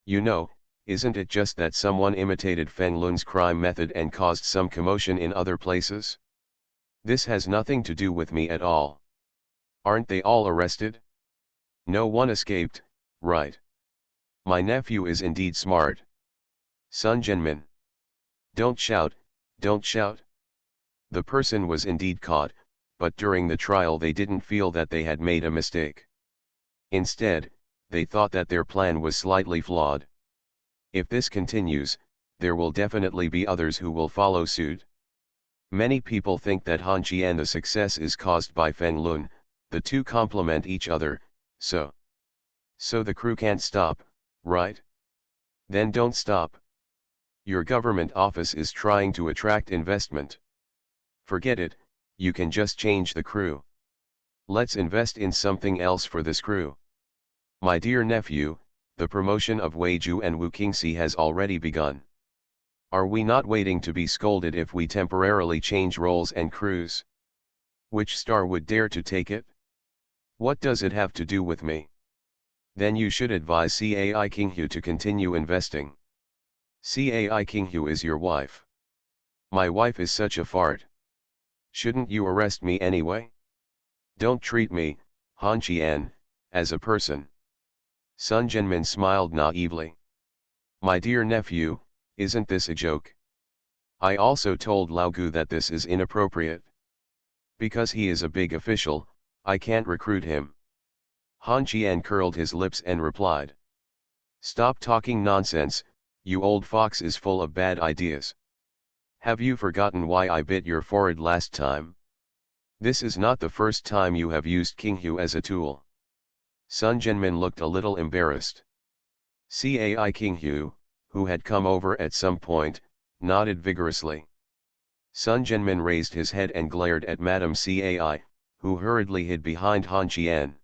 You know, isn't it just that someone imitated Feng Lun's crime method and caused some commotion in other places? This has nothing to do with me at all. Aren't they all arrested? No one escaped, right? My nephew is indeed smart. Sun Jianmin. Don't shout, don't shout. The person was indeed caught, but during the trial they didn't feel that they had made a mistake. Instead, they thought that their plan was slightly flawed. If this continues, there will definitely be others who will follow suit. Many people think that Han Qian the success is caused by Feng Lun, the two complement each other, so the crew can't stop, right? Then don't stop. Your government office is trying to attract investment. Forget it, you can just change the crew. Let's invest in something else for this crew. My dear nephew, the promotion of Wei Ju and Wu Qingxi has already begun. Are we not waiting to be scolded if we temporarily change roles and crews? Which star would dare to take it? What does it have to do with me? Then you should advise Cai Qinghu to continue investing. Cai Qinghu is your wife. My wife is such a fart. Shouldn't you arrest me anyway? Don't treat me, Han Qian, as a person. Sun Jianmin smiled naively. My dear nephew, isn't this a joke? I also told Lao Gu that this is inappropriate. Because he is a big official, I can't recruit him. Han Qian curled his lips and replied. Stop talking nonsense, you old fox is full of bad ideas. Have you forgotten why I bit your forehead last time? This is not the first time you have used Qinghu as a tool. Sun Jianmin looked a little embarrassed. Cai Qinghu, who had come over at some point, nodded vigorously. Sun Jianmin raised his head and glared at Madame Cai, who hurriedly hid behind Han Qian.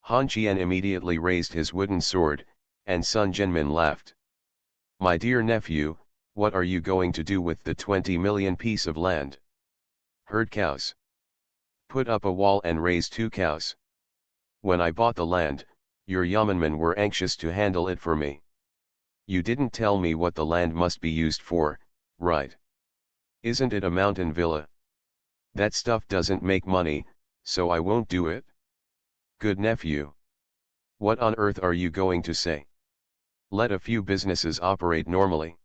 Han Qian immediately raised his wooden sword, and Sun Jianmin laughed. My dear nephew, what are you going to do with the 20 million piece of land? Herd cows. Put up a wall and raise 2 cows. When I bought the land, your yeomanmen were anxious to handle it for me. You didn't tell me what the land must be used for, right? Isn't it a mountain villa? That stuff doesn't make money, so I won't do it. Good nephew. What on earth are you going to say? Let a few businesses operate normally.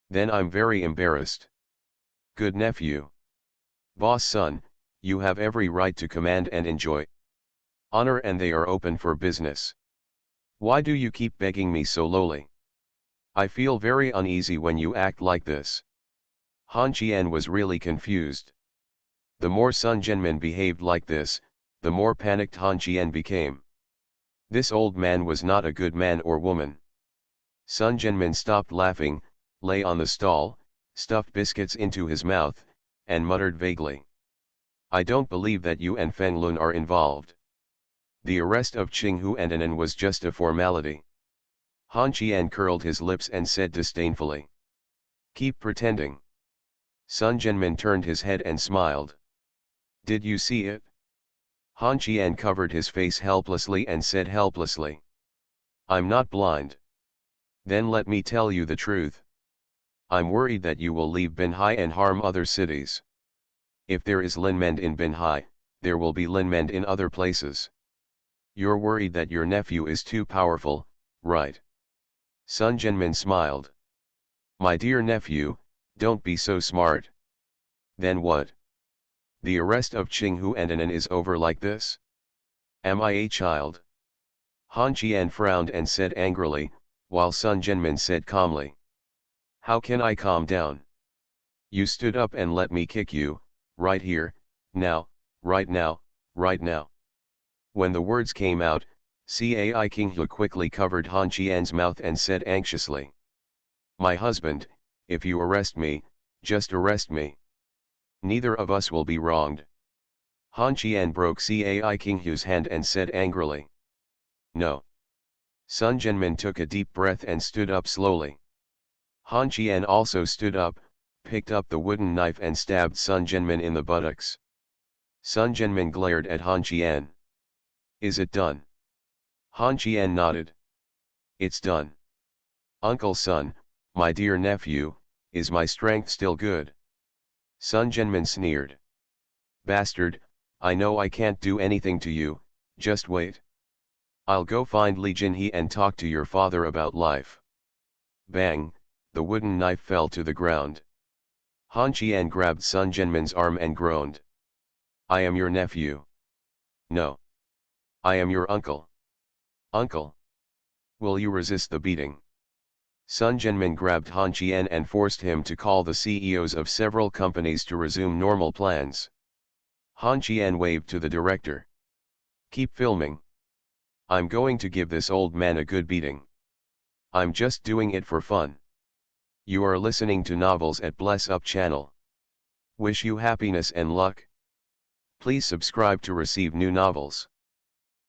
Then I'm very embarrassed. Good nephew. Boss son, you have every right to command and enjoy honor, and they are open for business. Why do you keep begging me so lowly? I feel very uneasy when you act like this. Han Qian was really confused. The more Sun Jianmin behaved like this, the more panicked Han Qian became. This old man was not a good man or woman. Sun Jianmin stopped laughing, lay on the stall, stuffed biscuits into his mouth, and muttered vaguely. I don't believe that you and Feng Lun are involved. The arrest of Qinghu and Anan was just a formality. Han Qian curled his lips and said disdainfully. Keep pretending. Sun Jianmin turned his head and smiled. Did you see it? Han Qian covered his face helplessly and said helplessly. I'm not blind. Then let me tell you the truth. I'm worried that you will leave Binhai and harm other cities. If there is Linmend in Binhai, there will be Linmend in other places. You're worried that your nephew is too powerful, right? Sun Jianmin smiled. My dear nephew, don't be so smart. Then what? The arrest of Qinghu and Anan is over like this? Am I a child? Han Qian frowned and said angrily, while Sun Jianmin said calmly. How can I calm down? You stood up and let me kick you, right here, now, right now, right now. When the words came out, Cai Qinghu quickly covered Han Qian's mouth and said anxiously. My husband, if you arrest me, just arrest me. Neither of us will be wronged. Han Qian broke Cai Qinghu's hand and said angrily. No. Sun Jianmin took a deep breath and stood up slowly. Han Qian also stood up, picked up the wooden knife and stabbed Sun Jianmin in the buttocks. Sun Jianmin glared at Han Qian. Is it done? Han Qian nodded. It's done. Uncle Sun, my dear nephew, is my strength still good? Sun Jianmin sneered. Bastard, I know I can't do anything to you, just wait. I'll go find Li Jinhe and talk to your father about life. Bang, the wooden knife fell to the ground. Han Qian grabbed Sun Jianmin's arm and groaned. I am your nephew. No. I am your uncle. Uncle. Will you resist the beating? Sun Jianmin grabbed Han Qian and forced him to call the CEOs of several companies to resume normal plans. Han Qian waved to the director. Keep filming. I'm going to give this old man a good beating. I'm just doing it for fun. You are listening to Novels at Bless Up channel. Wish you happiness and luck. Please subscribe to receive new novels.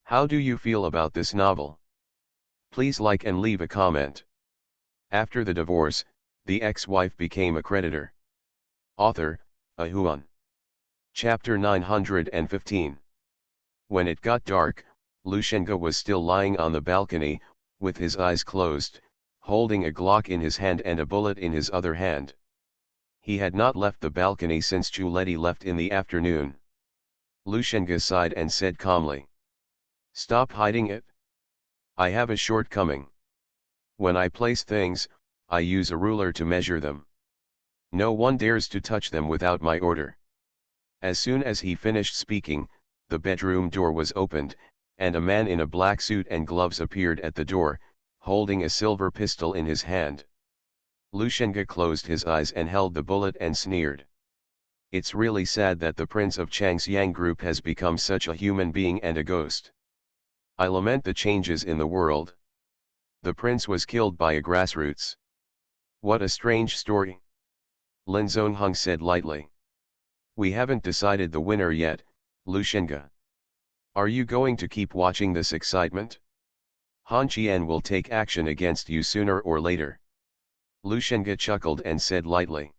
How do you feel about this novel? Please like and leave a comment. After the divorce, the ex-wife became a creditor. Author, Ahuan. Chapter 915. When it got dark, Lushenga was still lying on the balcony, with his eyes closed, holding a Glock in his hand and a bullet in his other hand. He had not left the balcony since Chuleti left in the afternoon. Lushenga sighed and said calmly. Stop hiding it. I have a shortcoming. When I place things, I use a ruler to measure them. No one dares to touch them without my order. As soon as he finished speaking, the bedroom door was opened, and a man in a black suit and gloves appeared at the door, holding a silver pistol in his hand. Lushenga closed his eyes and held the bullet and sneered. It's really sad that the prince of Changxiang group has become such a human being and a ghost. I lament the changes in the world. The prince was killed by a grassroots. What a strange story. Lin Zongheng said lightly. We haven't decided the winner yet, Lushenga. Are you going to keep watching this excitement? Han Qian will take action against you sooner or later. Lushenga chuckled and said lightly.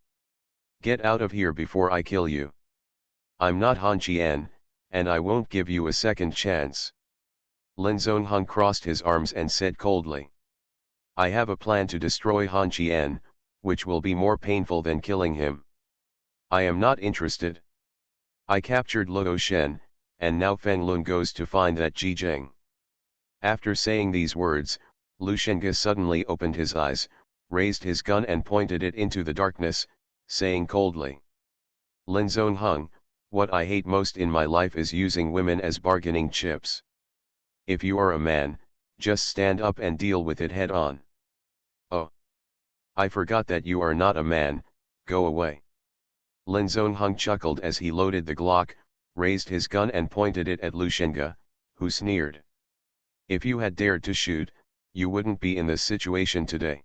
Get out of here before I kill you. I'm not Han Qian, and I won't give you a second chance. Lin Zongheng crossed his arms and said coldly. I have a plan to destroy Han Qian, which will be more painful than killing him. I am not interested. I captured Luo Shen, and now Feng Lun goes to find that Ji Jing. After saying these words, Lu Shenga suddenly opened his eyes, raised his gun and pointed it into the darkness, saying coldly. Lin Zongheng, what I hate most in my life is using women as bargaining chips. If you are a man, just stand up and deal with it head on. Oh. I forgot that you are not a man, go away. Lin Zongheng chuckled as he loaded the Glock, raised his gun and pointed it at Lu Shenga, who sneered. If you had dared to shoot, you wouldn't be in this situation today.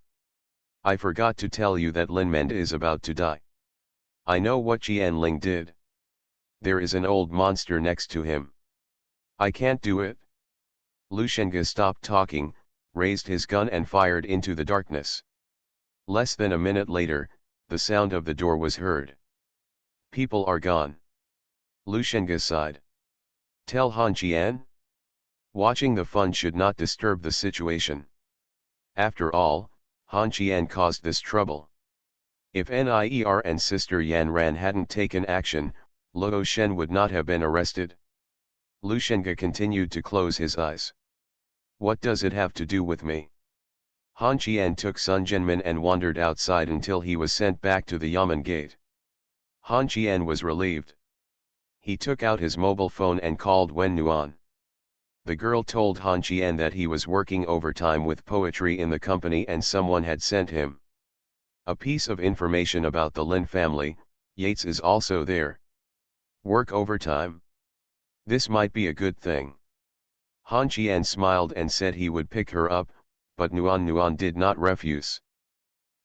I forgot to tell you that Lin Mend is about to die. I know what Jian Ling did. There is an old monster next to him. I can't do it. Lu Shenga stopped talking, raised his gun and fired into the darkness. Less than a minute later, the sound of the door was heard. People are gone. Lu Shenga sighed. Tell Han Qian? Watching the fun should not disturb the situation. After all, Han Qian caused this trouble. If Nier and Sister Yan Ran hadn't taken action, Luo Shen would not have been arrested. Lu Shenga continued to close his eyes. What does it have to do with me? Han Qian took Sun Jianmin and wandered outside until he was sent back to the Yamen gate. Han Qian was relieved. He took out his mobile phone and called Wen Nuan. The girl told Han Qian that he was working overtime with poetry in the company and someone had sent him a piece of information about the Lin family. Yates is also there. Work overtime? This might be a good thing. Han Qian smiled and said he would pick her up, but Nuan did not refuse.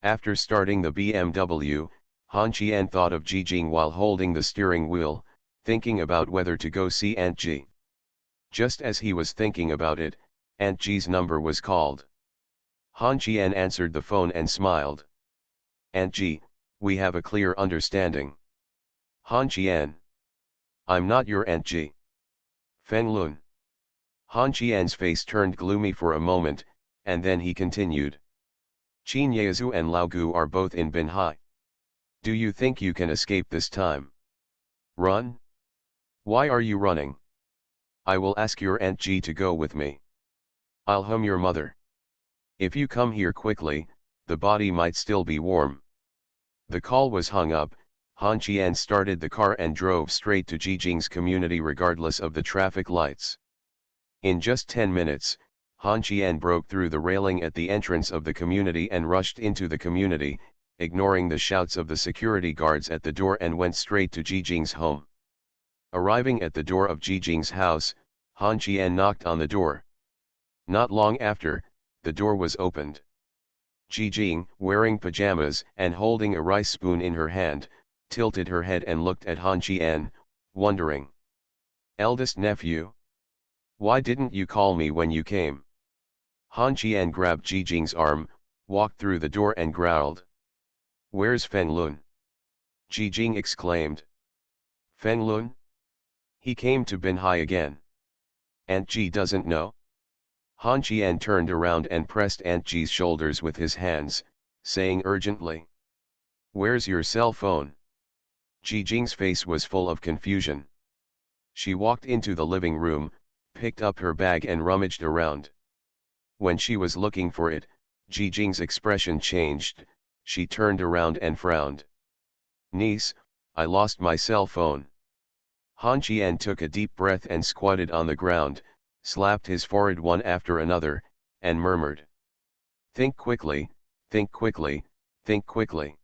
After starting the BMW, Han Qian thought of Ji Jing while holding the steering wheel, thinking about whether to go see Aunt Ji. Just as he was thinking about it, Aunt Ji's number was called. Han Qian answered the phone and smiled. Aunt Ji, we have a clear understanding. Han Qian. I'm not your Aunt Ji. Feng Lun. Han Qian's face turned gloomy for a moment, and then he continued. Qin Yazu and Lao Gu are both in Binhai. Do you think you can escape this time? Run? Why are you running? I will ask your Aunt Ji to go with me. I'll hum your mother. If you come here quickly, the body might still be warm. The call was hung up. Han Qian started the car and drove straight to Ji Jing's community regardless of the traffic lights. In just 10 minutes, Han Qian broke through the railing at the entrance of the community and rushed into the community, ignoring the shouts of the security guards at the door, and went straight to Ji Jing's home. Arriving at the door of Ji Jing's house, Han Qian knocked on the door. Not long after, the door was opened. Ji Jing, wearing pajamas and holding a rice spoon in her hand, tilted her head and looked at Han Qian, wondering. Eldest nephew? Why didn't you call me when you came? Han Qian grabbed Ji Jing's arm, walked through the door and growled. Where's Feng Lun? Ji Jing exclaimed. Feng Lun? He came to Binhai again. Aunt Ji doesn't know? Han Qian turned around and pressed Aunt Ji's shoulders with his hands, saying urgently. Where's your cell phone? Ji Jing's face was full of confusion. She walked into the living room, picked up her bag and rummaged around. When she was looking for it, Ji Jing's expression changed. She turned around and frowned. Niece, I lost my cell phone. Han Qian took a deep breath and squatted on the ground, slapped his forehead one after another, and murmured. Think quickly, think quickly, think quickly.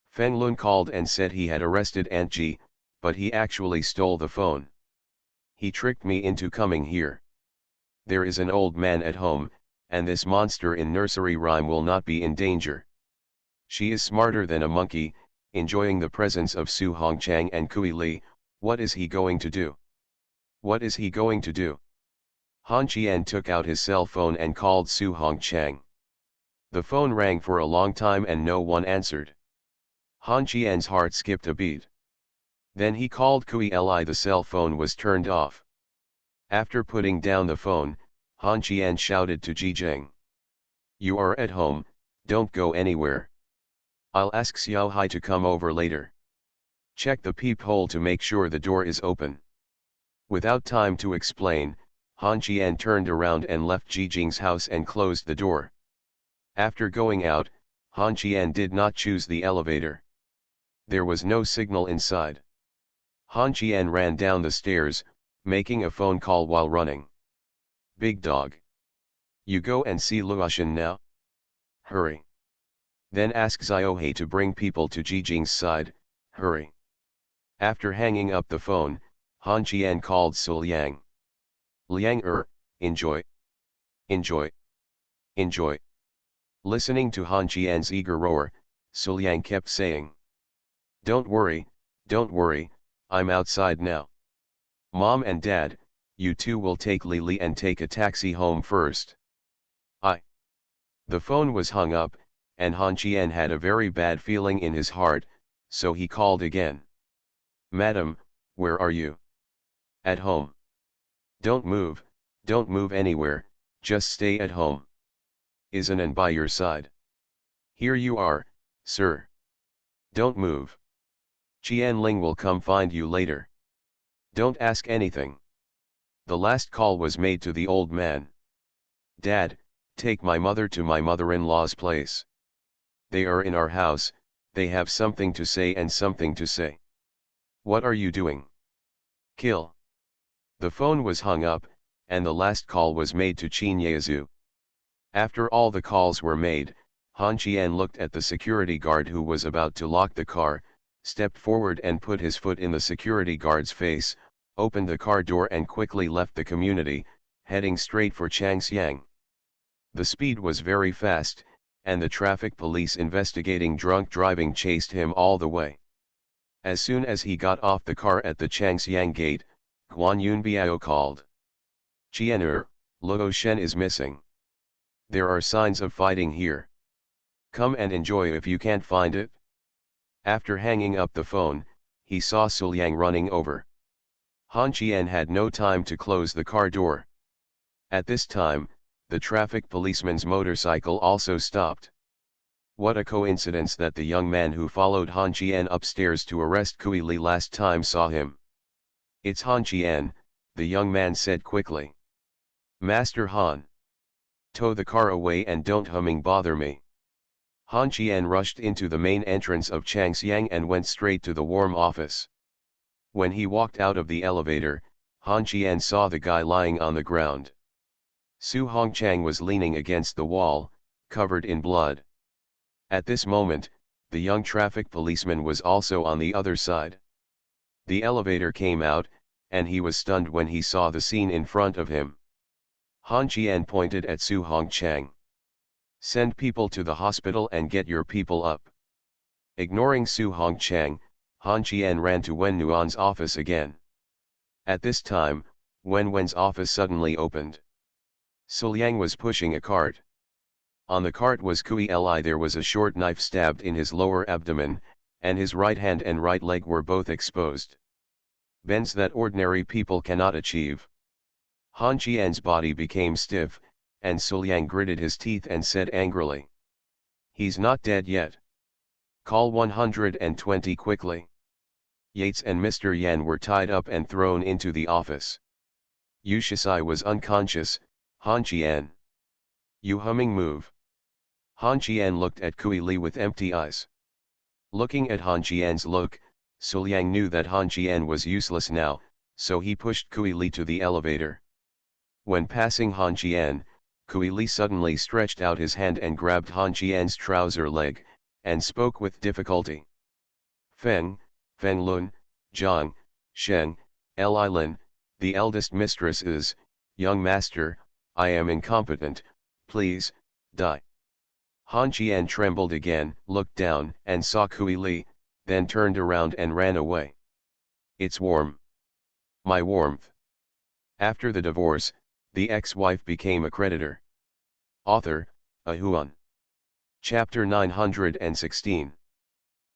Feng Lun called and said he had arrested Aunt Ji, but he actually stole the phone. He tricked me into coming here. There is an old man at home, and this monster in nursery rhyme will not be in danger. She is smarter than a monkey, enjoying the presence of Su Hongchang and Kui Li. What is he going to do? What is he going to do? Han Qian took out his cell phone and called Su Hongchang. The phone rang for a long time and no one answered. Han Qian's heart skipped a beat. Then he called Kui Li. The cell phone was turned off. After putting down the phone, Han Qian shouted to Ji Zheng. You are at home, don't go anywhere. I'll ask Xiao Hai to come over later. Check the peephole to make sure the door is open. Without time to explain, Han Qian turned around and left Ji Zheng's house and closed the door. After going out, Han Qian did not choose the elevator. There was no signal inside. Han Qian ran down the stairs, making a phone call while running. Big dog. You go and see Luoshan now. Hurry. Then ask Xiaohei to bring people to Ji Zheng's side, hurry. After hanging up the phone, Han Qian called Su Liang. Liang enjoy. Enjoy. Enjoy. Listening to Han Qian's eager roar, Su Liang kept saying. Don't worry, I'm outside now. Mom and Dad, you two will take Lily and take a taxi home first. The phone was hung up, and Han Qian had a very bad feeling in his heart, so he called again. Madam, where are you? At home. Don't move anywhere, just stay at home. Is Anan by your side? Here you are, sir. Don't move. Qian Ling will come find you later. Don't ask anything. The last call was made to the old man. Dad, take my mother to my mother-in-law's place. They are in our house, they have something to say and something to say. What are you doing? Kill. The phone was hung up, and the last call was made to Qin Yazu. After all the calls were made, Han Qian looked at the security guard who was about to lock the car, stepped forward and put his foot in the security guard's face, opened the car door and quickly left the community, heading straight for Changxiang. The speed was very fast, and the traffic police investigating drunk driving chased him all the way. As soon as he got off the car at the Changxiang gate, Guan Yunbiao called. Qian'er, Luo Shen is missing. There are signs of fighting here. Come and enjoy if you can't find it. After hanging up the phone, he saw Su Liang running over. Han Qian had no time to close the car door. At this time, the traffic policeman's motorcycle also stopped. What a coincidence that the young man who followed Han Qian upstairs to arrest Kui Li last time saw him. It's Han Qian, the young man said quickly. Master Han. Tow the car away and don't bother me. Han Qian rushed into the main entrance of Changxiang and went straight to the warm office. When he walked out of the elevator, Han Qian saw the guy lying on the ground. Su Hongchang was leaning against the wall, covered in blood. At this moment, the young traffic policeman was also on the other side. The elevator came out, and he was stunned when he saw the scene in front of him. Han Qian pointed at Su Hongchang. Send people to the hospital and get your people up. Ignoring Su Hongchang, Han Qian ran to Wen Nuan's office again. At this time, Wen Wen's office suddenly opened. Su Liang was pushing a cart. On the cart was Kui Li. There was a short knife stabbed in his lower abdomen, and his right hand and right leg were both exposed. Bends that ordinary people cannot achieve. Han Qian's body became stiff, and Su Liang gritted his teeth and said angrily. He's not dead yet. Call 120 quickly. Yates and Mr. Yan were tied up and thrown into the office. Yu Shisai was unconscious. Han Qian. You move. Han Qian looked at Kui Li with empty eyes. Looking at Han Qian's look, Su Liang knew that Han Qian was useless now, so he pushed Kui Li to the elevator. When passing Han Qian, Kui Li suddenly stretched out his hand and grabbed Han Qian's trouser leg, and spoke with difficulty. Feng Lun, Zhang, Shen, Li Lin, the eldest mistress is, young master, I am incompetent, please, die. Han Qian trembled again, looked down and saw Kui Li, then turned around and ran away. It's warm. My warmth. After the divorce, the ex-wife became a creditor. Author, Ahuan. Chapter 916.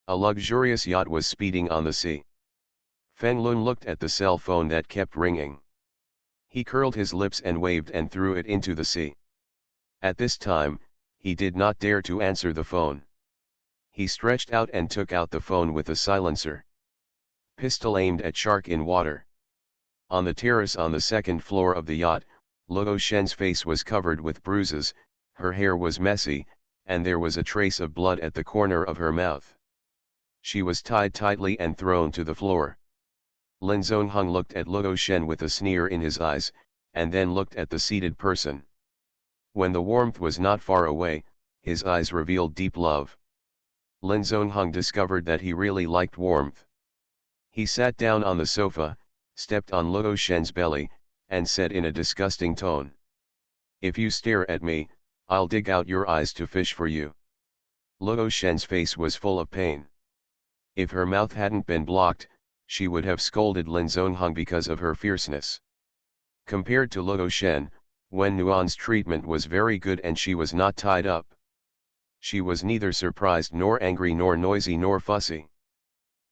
A luxurious yacht was speeding on the sea. Feng Lun looked at the cell phone that kept ringing. He curled his lips and waved and threw it into the sea. At this time, he did not dare to answer the phone. He stretched out and took out the phone with a silencer. Pistol aimed at shark in water. On the terrace on the second floor of the yacht, Luo Shen's face was covered with bruises, her hair was messy, and there was a trace of blood at the corner of her mouth. She was tied tightly and thrown to the floor. Lin Zongheng looked at Luo Shen with a sneer in his eyes, and then looked at the seated person. When the warmth was not far away, his eyes revealed deep love. Lin Zongheng discovered that he really liked warmth. He sat down on the sofa, stepped on Luo Shen's belly, and said in a disgusting tone, "If you stare at me, I'll dig out your eyes to fish for you." Luo Shen's face was full of pain. If her mouth hadn't been blocked, she would have scolded Lin Zongheng because of her fierceness. Compared to Luo Shen, Wen Nuan's treatment was very good and she was not tied up. She was neither surprised nor angry nor noisy nor fussy.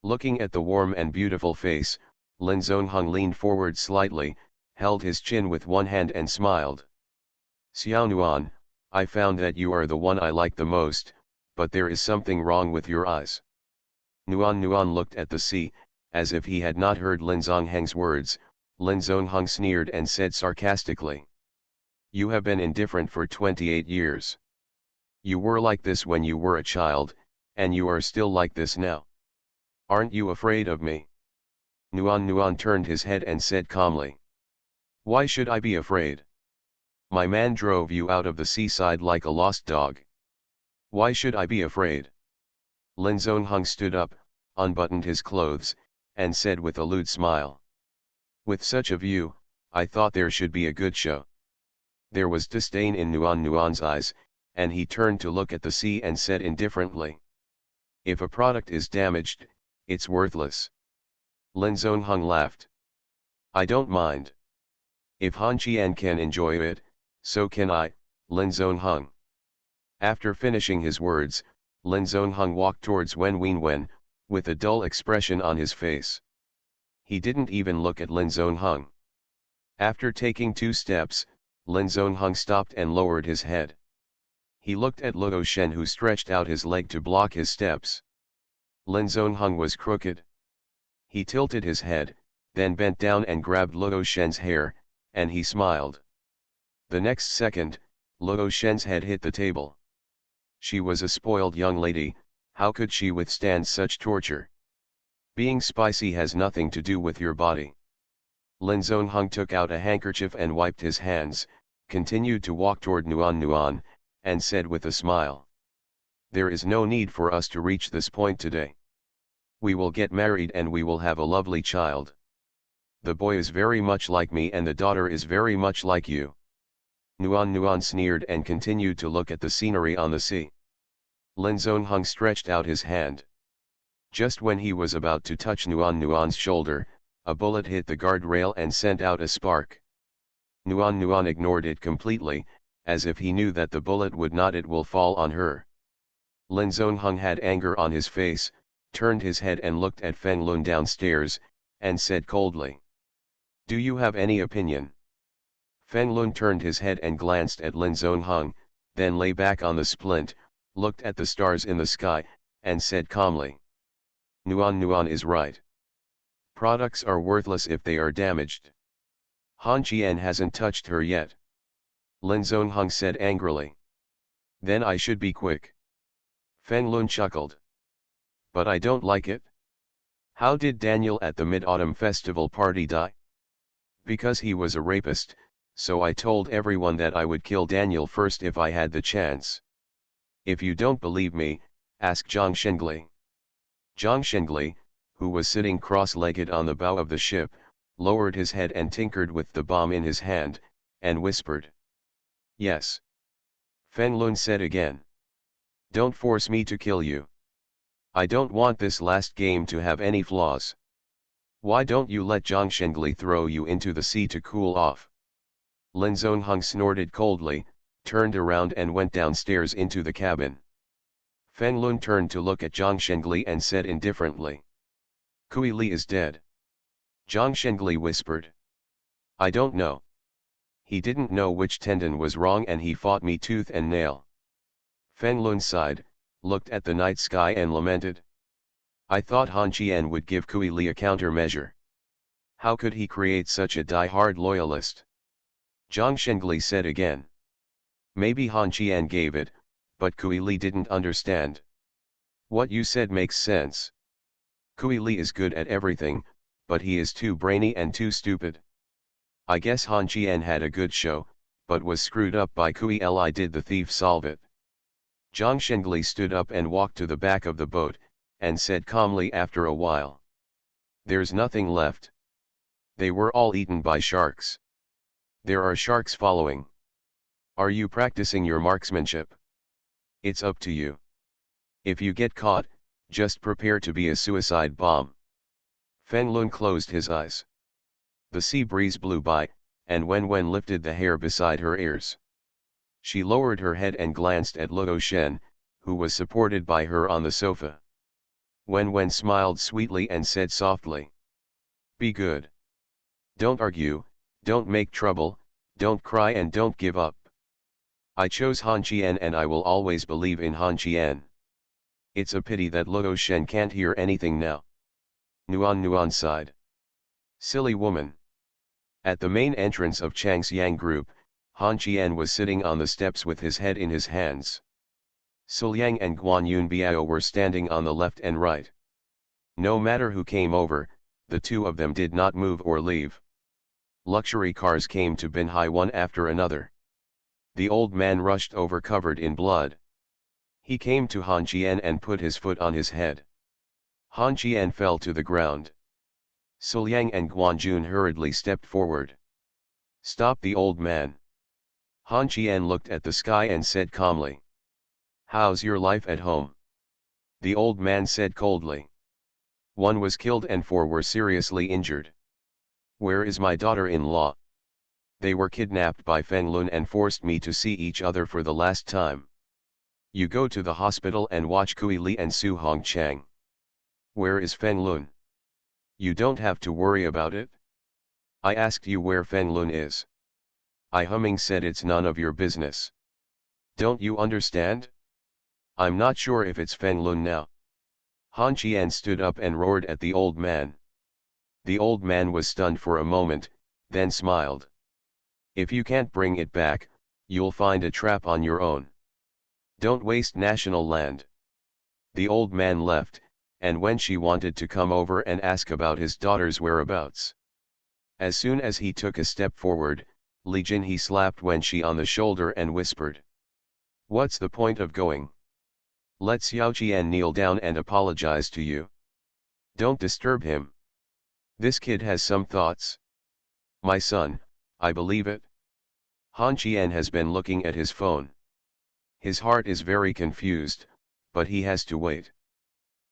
Looking at the warm and beautiful face, Lin Zongheng leaned forward slightly, held his chin with one hand and smiled. "Xiao Nuan, I found that you are the one I like the most, but there is something wrong with your eyes." Nuan looked at the sea, as if he had not heard Lin Zongheng's words. Lin Zongheng sneered and said sarcastically, "You have been indifferent for 28 years. You were like this when you were a child, and you are still like this now. Aren't you afraid of me?" Nuan turned his head and said calmly, "Why should I be afraid? My man drove you out of the seaside like a lost dog. Why should I be afraid?" Lin Zongheng stood up, unbuttoned his clothes, and said with a lewd smile, "With such a view, I thought there should be a good show." There was disdain in Nuan's eyes, and he turned to look at the sea and said indifferently, "If a product is damaged, it's worthless." Lin Zongheng laughed. "I don't mind. If Han Qian can enjoy it, so can I." Lin Zongheng. After finishing his words, Lin Zongheng walked towards Wen Wenwen, with a dull expression on his face. He didn't even look at Lin Zongheng. After taking 2 steps, Lin Zongheng stopped and lowered his head. He looked at Luo Shen, who stretched out his leg to block his steps. Lin Zongheng was crooked. He tilted his head, then bent down and grabbed Luo Shen's hair, and he smiled. The next second, Luo Shen's head hit the table. She was a spoiled young lady, how could she withstand such torture? Being spicy has nothing to do with your body. Lin Zongheng took out a handkerchief and wiped his hands, continued to walk toward Nuan, and said with a smile, "There is no need for us to reach this point today. We will get married and we will have a lovely child. The boy is very much like me and the daughter is very much like you." Nuan sneered and continued to look at the scenery on the sea. Lin Zongheng stretched out his hand. Just when he was about to touch Nuan's shoulder, a bullet hit the guardrail and sent out a spark. Nuan ignored it completely, as if he knew that the bullet would not it will fall on her. Lin Zongheng had anger on his face, turned his head and looked at Feng Lun downstairs, and said coldly, "Do you have any opinion?" Feng Lun turned his head and glanced at Lin Zongheng, then lay back on the splint, looked at the stars in the sky, and said calmly, Nuan is right. Products are worthless if they are damaged. Han Qian hasn't touched her yet." Lin Zongheng said angrily. "Then I should be quick." Feng Lun chuckled. "But I don't like it. How did Daniel at the Mid-Autumn Festival party die? Because he was a rapist, so I told everyone that I would kill Daniel first if I had the chance. If you don't believe me, ask Zhang Shengli." Zhang Shengli, who was sitting cross-legged on the bow of the ship, lowered his head and tinkered with the bomb in his hand, and whispered, "Yes." Feng Lun said again, "Don't force me to kill you. I don't want this last game to have any flaws. Why don't you let Zhang Shengli throw you into the sea to cool off?" Lin Zongheng snorted coldly, turned around and went downstairs into the cabin. Feng Lun turned to look at Zhang Shengli and said indifferently. Kui Li is dead. Zhang Shengli whispered. I don't know. He didn't know which tendon was wrong and he fought me tooth and nail. Feng Lun sighed, looked at the night sky and lamented. I thought Han Qian would give Kui Li a countermeasure. How could he create such a die-hard loyalist? Zhang Shengli said again. Maybe Han Qian gave it, but Kui Li didn't understand. What you said makes sense. Kui Li is good at everything, but he is too brainy and too stupid. I guess Han Qian had a good show, but was screwed up by Kui Li. Did the thief solve it? Zhang Shengli stood up and walked to the back of the boat, and said calmly after a while. There's nothing left. They were all eaten by sharks. There are sharks following. Are you practicing your marksmanship? It's up to you. If you get caught, just prepare to be a suicide bomb. Feng Lun closed his eyes. The sea breeze blew by, and Wen lifted the hair beside her ears. She lowered her head and glanced at Luo Shen, who was supported by her on the sofa. Wen smiled sweetly and said softly. Be good. Don't argue, don't make trouble, don't cry and don't give up. I chose Han Qian and I will always believe in Han Qian. It's a pity that Luo Shen can't hear anything now. Nuan sighed. Silly woman. At the main entrance of Changxiang Group, Han Qian was sitting on the steps with his head in his hands. Suliang and Guan Yunbiao were standing on the left and right. No matter who came over, the two of them did not move or leave. Luxury cars came to Binhai one after another. The old man rushed over covered in blood. He came to Han Qian and put his foot on his head. Han Qian fell to the ground. Suliang and Guan Jun hurriedly stepped forward. Stop the old man. Han Qian looked at the sky and said calmly. How's your life at home? The old man said coldly. One was killed and 4 were seriously injured. Where is my daughter-in-law? They were kidnapped by Feng Lun and forced me to see each other for the last time. You go to the hospital and watch Kui Li and Su Hongchang. Where is Feng Lun? You don't have to worry about it. I asked you where Feng Lun is. I humming said it's none of your business. Don't you understand? I'm not sure if it's Feng Lun now. Han Qian stood up and roared at the old man. The old man was stunned for a moment, then smiled. If you can't bring it back, you'll find a trap on your own. Don't waste national land. The old man left, and when she wanted to come over and ask about his daughter's whereabouts. As soon as he took a step forward, Li Jin he slapped Wen Shi on the shoulder and whispered. What's the point of going? Let Xiao Qian kneel down and apologize to you. Don't disturb him. This kid has some thoughts. My son, I believe it. Han Qian has been looking at his phone. His heart is very confused, but he has to wait.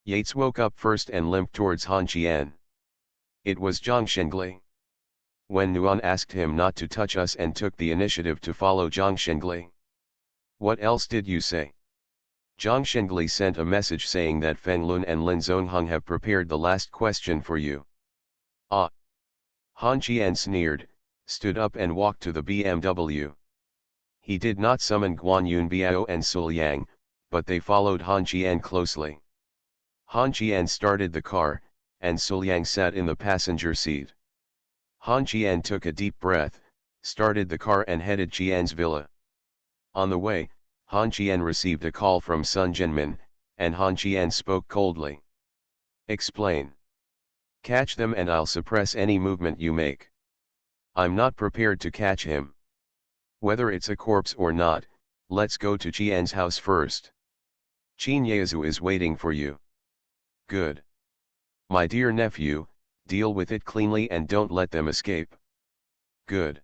Yates woke up first and limped towards Han Qian. It was Zhang Shengli. When Nuan asked him not to touch us and took the initiative to follow Zhang Shengli. What else did you say? Zhang Shengli sent a message saying that Feng Lun and Lin Zongheng have prepared the last question for you. Ah! Han Qian sneered, stood up and walked to the BMW. He did not summon Guan Yunbiao and Suliang, but they followed Han Qian closely. Han Qian started the car, and Suliang sat in the passenger seat. Han Qian took a deep breath, started the car and headed Qian's villa. On the way, Han Qian received a call from Sun Jinmin, and Han Qian spoke coldly. Explain. Catch them and I'll suppress any movement you make. I'm not prepared to catch him. Whether it's a corpse or not, let's go to Qian's house first. Qin Yazu is waiting for you. Good. My dear nephew, deal with it cleanly and don't let them escape. Good.